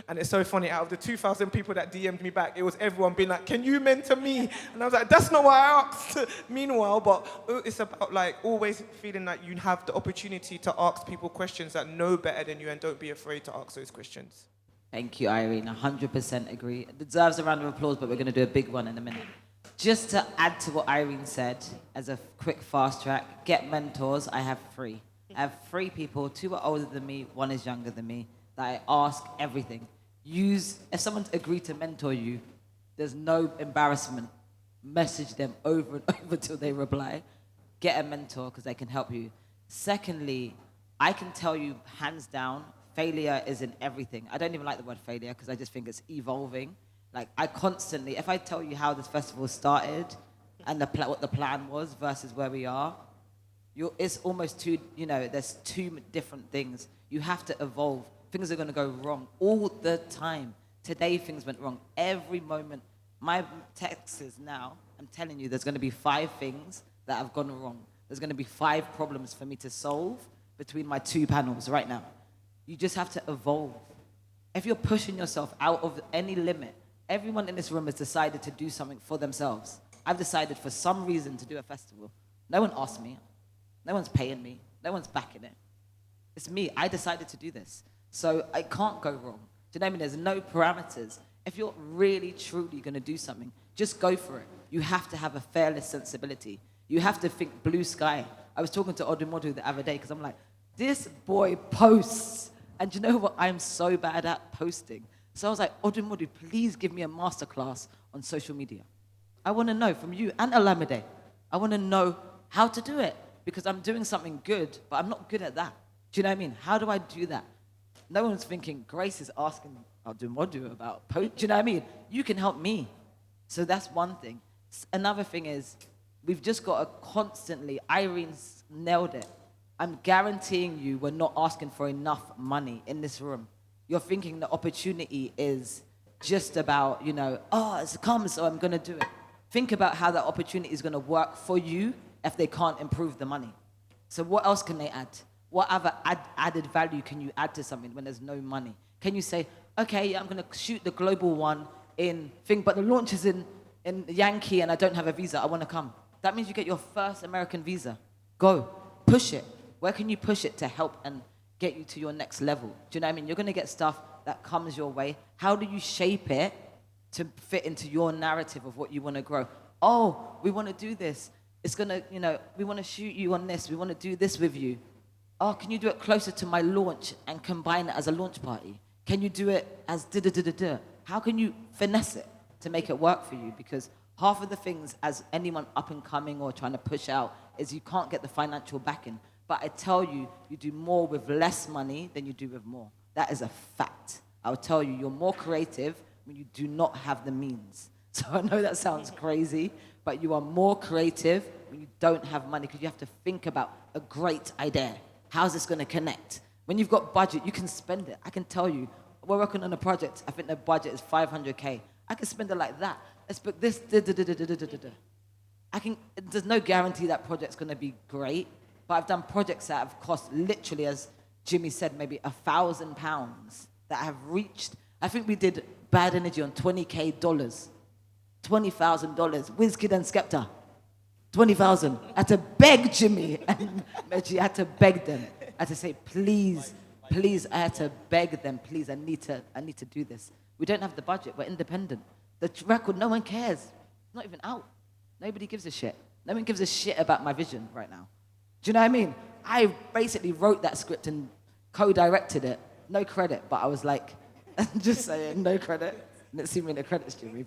and it's so funny, out of the 2,000 people that DM'd me back, it was everyone being like, can you mentor me? And I was like, that's not what I asked. Meanwhile, but it's about like always feeling like you have the opportunity to ask people questions that know better than you, and don't be afraid to ask those questions. Thank you, Irene. 100% agree. It deserves a round of applause, but we're going to do a big one in a minute. Just to add to what Irene said, as a quick fast track, get mentors. I have 3. I have 3 people, 2 are older than me, 1 is younger than me, that I ask everything. If someone's agreed to mentor you, there's no embarrassment. Message them over and over till they reply. Get a mentor, because they can help you. Secondly, I can tell you hands down, failure is in everything. I don't even like the word failure, because I just think it's evolving. Like, I constantly, if I tell you how this festival started and what the plan was versus where we are, it's almost there's 2 different things. You have to evolve. Things are going to go wrong all the time. Today, things went wrong. Every moment. My text is now, I'm telling you, there's going to be 5 things that have gone wrong. There's going to be 5 problems for me to solve between my 2 panels right now. You just have to evolve. If you're pushing yourself out of any limit, everyone in this room has decided to do something for themselves. I've decided for some reason to do a festival. No one asked me. No one's paying me. No one's backing it. It's me. I decided to do this. So I can't go wrong. Do you know what I mean? There's no parameters. If you're really, truly going to do something, just go for it. You have to have a fearless sensibility. You have to think blue sky. I was talking to Odumodu the other day, because I'm like, this boy posts. And you know what? I'm so bad at posting. So I was like, Odumodu, please give me a masterclass on social media. I want to know from you and Olamide. I want to know how to do it, because I'm doing something good, but I'm not good at that. Do you know what I mean? How do I do that? No one's thinking, Grace is asking Adumodu about, do you know what I mean? You can help me. So that's one thing. Another thing is, we've just got to constantly, Irene's nailed it. I'm guaranteeing you we're not asking for enough money in this room. You're thinking the opportunity is just about, it's come, so I'm going to do it. Think about how that opportunity is going to work for you if they can't improve the money. So what else can they add? What other added value can you add to something when there's no money? Can you say, okay, I'm going to shoot the global one but the launch is in Yankee and I don't have a visa, I want to come. That means you get your first American visa. Go, push it. Where can you push it to help and get you to your next level? Do you know what I mean? You're going to get stuff that comes your way. How do you shape it to fit into your narrative of what you want to grow? Oh, we want to do this. It's going to, we want to shoot you on this. We want to do this with you. Oh, can you do it closer to my launch and combine it as a launch party? Can you do it as da-da-da-da-da? How can you finesse it to make it work for you? Because half of the things as anyone up and coming or trying to push out is you can't get the financial backing. But I tell you, you do more with less money than you do with more. That is a fact. I'll tell you, you're more creative when you do not have the means. So I know that sounds crazy, but you are more creative when you don't have money because you have to think about a great idea. How's this going to connect? When you've got budget, you can spend it. I can tell you, we're working on a project. I think the budget is 500K. I can spend it like that. Let's book this. There's no guarantee that project's going to be great. But I've done projects that have cost literally, as Jimmy said, maybe £1,000 that have reached. I think we did Bad Energy on $20K, $20,000. Wizkid and Skepta, 20,000. I had to beg Jimmy and Reggie. I had to beg them. I had to say, please. I had to beg them, please. I need to do this. We don't have the budget. We're independent. The record, no one cares. It's not even out. Nobody gives a shit. No one gives a shit about my vision right now. Do you know what I mean? I basically wrote that script and co-directed it. No credit, but I was like, just saying, no credit. Didn't see me in the credits, Jimmy.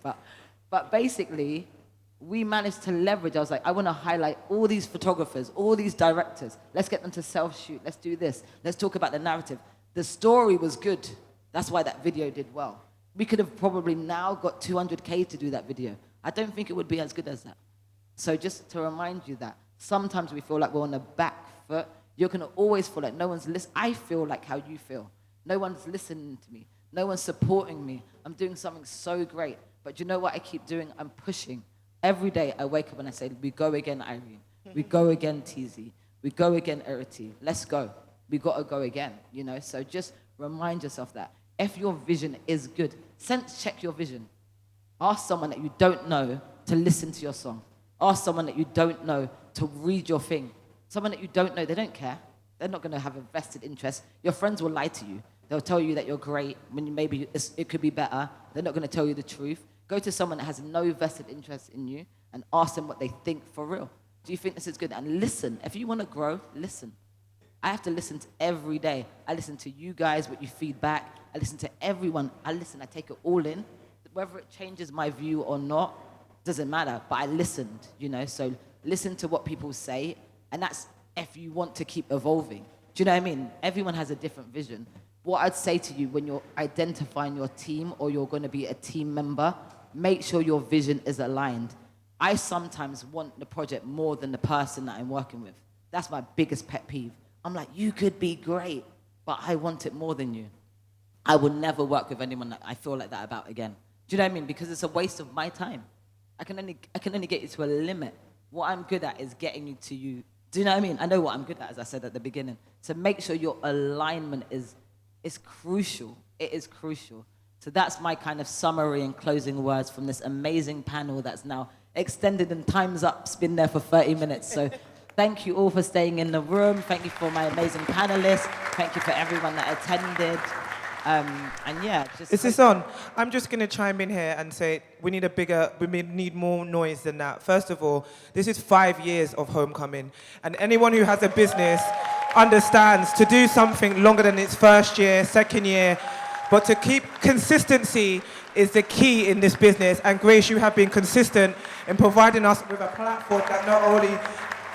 But basically, we managed to leverage. I was like, I want to highlight all these photographers, all these directors. Let's get them to self-shoot. Let's do this. Let's talk about the narrative. The story was good. That's why that video did well. We could have probably now got 200K to do that video. I don't think it would be as good as that. So just to remind you that sometimes we feel like we're on the back foot. You're going to always feel like no one's listening. I feel like how you feel. No one's listening to me. No one's supporting me. I'm doing something so great. But you know what I keep doing? I'm pushing. Every day I wake up and I say, we go again, Irene. We go again, Teezee. We go again, Iriti. Let's go. We got to go again, So just remind yourself that. If your vision is good, sense check your vision. Ask someone that you don't know to listen to your song. Ask someone that you don't know to read your thing. Someone that you don't know, they don't care. They're not going to have a vested interest. Your friends will lie to you. They'll tell you that you're great when maybe it could be better. They're not going to tell you the truth. Go to someone that has no vested interest in you and ask them what they think for real. Do you think this is good? And listen. If you want to grow, listen. I have to listen to every day. I listen to you guys, what you feed back. I listen to everyone. I take it all in. Whether it changes my view or not, doesn't matter. But I listened, So listen to what people say. And that's if you want to keep evolving. Do you know what I mean? Everyone has a different vision. What I'd say to you when you're identifying your team or you're going to be a team member, make sure your vision is aligned. I sometimes want the project more than the person that I'm working with. That's my biggest pet peeve. I'm like, you could be great, but I want it more than you. I will never work with anyone that I feel like that about again. Do you know what I mean? Because it's a waste of my time. I can only get you to a limit. What I'm good at is getting you to you. Do you know what I mean? I know what I'm good at, as I said at the beginning. So make sure your alignment is crucial. It is crucial. So that's my kind of summary and closing words from this amazing panel that's now extended and time's up. It's been there for 30 minutes. So thank you all for staying in the room. Thank you for my amazing panelists. Thank you for everyone that attended. And yeah, just... Is this on? I'm just going to chime in here and say we need more noise than that. First of all, this is 5 years of Homecoming. And anyone who has a business understands to do something longer than its first year, second year, but to keep consistency is the key in this business. And Grace, you have been consistent in providing us with a platform that not only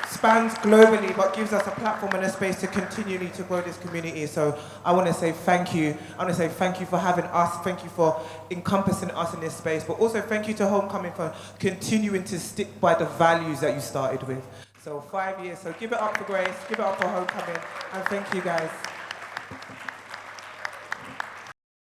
spans globally, but gives us a platform and a space to continually to grow this community. So I want to say thank you. I want to say thank you for having us. Thank you for encompassing us in this space. But also thank you to Homecoming for continuing to stick by the values that you started with. So 5 years. So give it up for Grace. Give it up for Homecoming. And thank you, guys.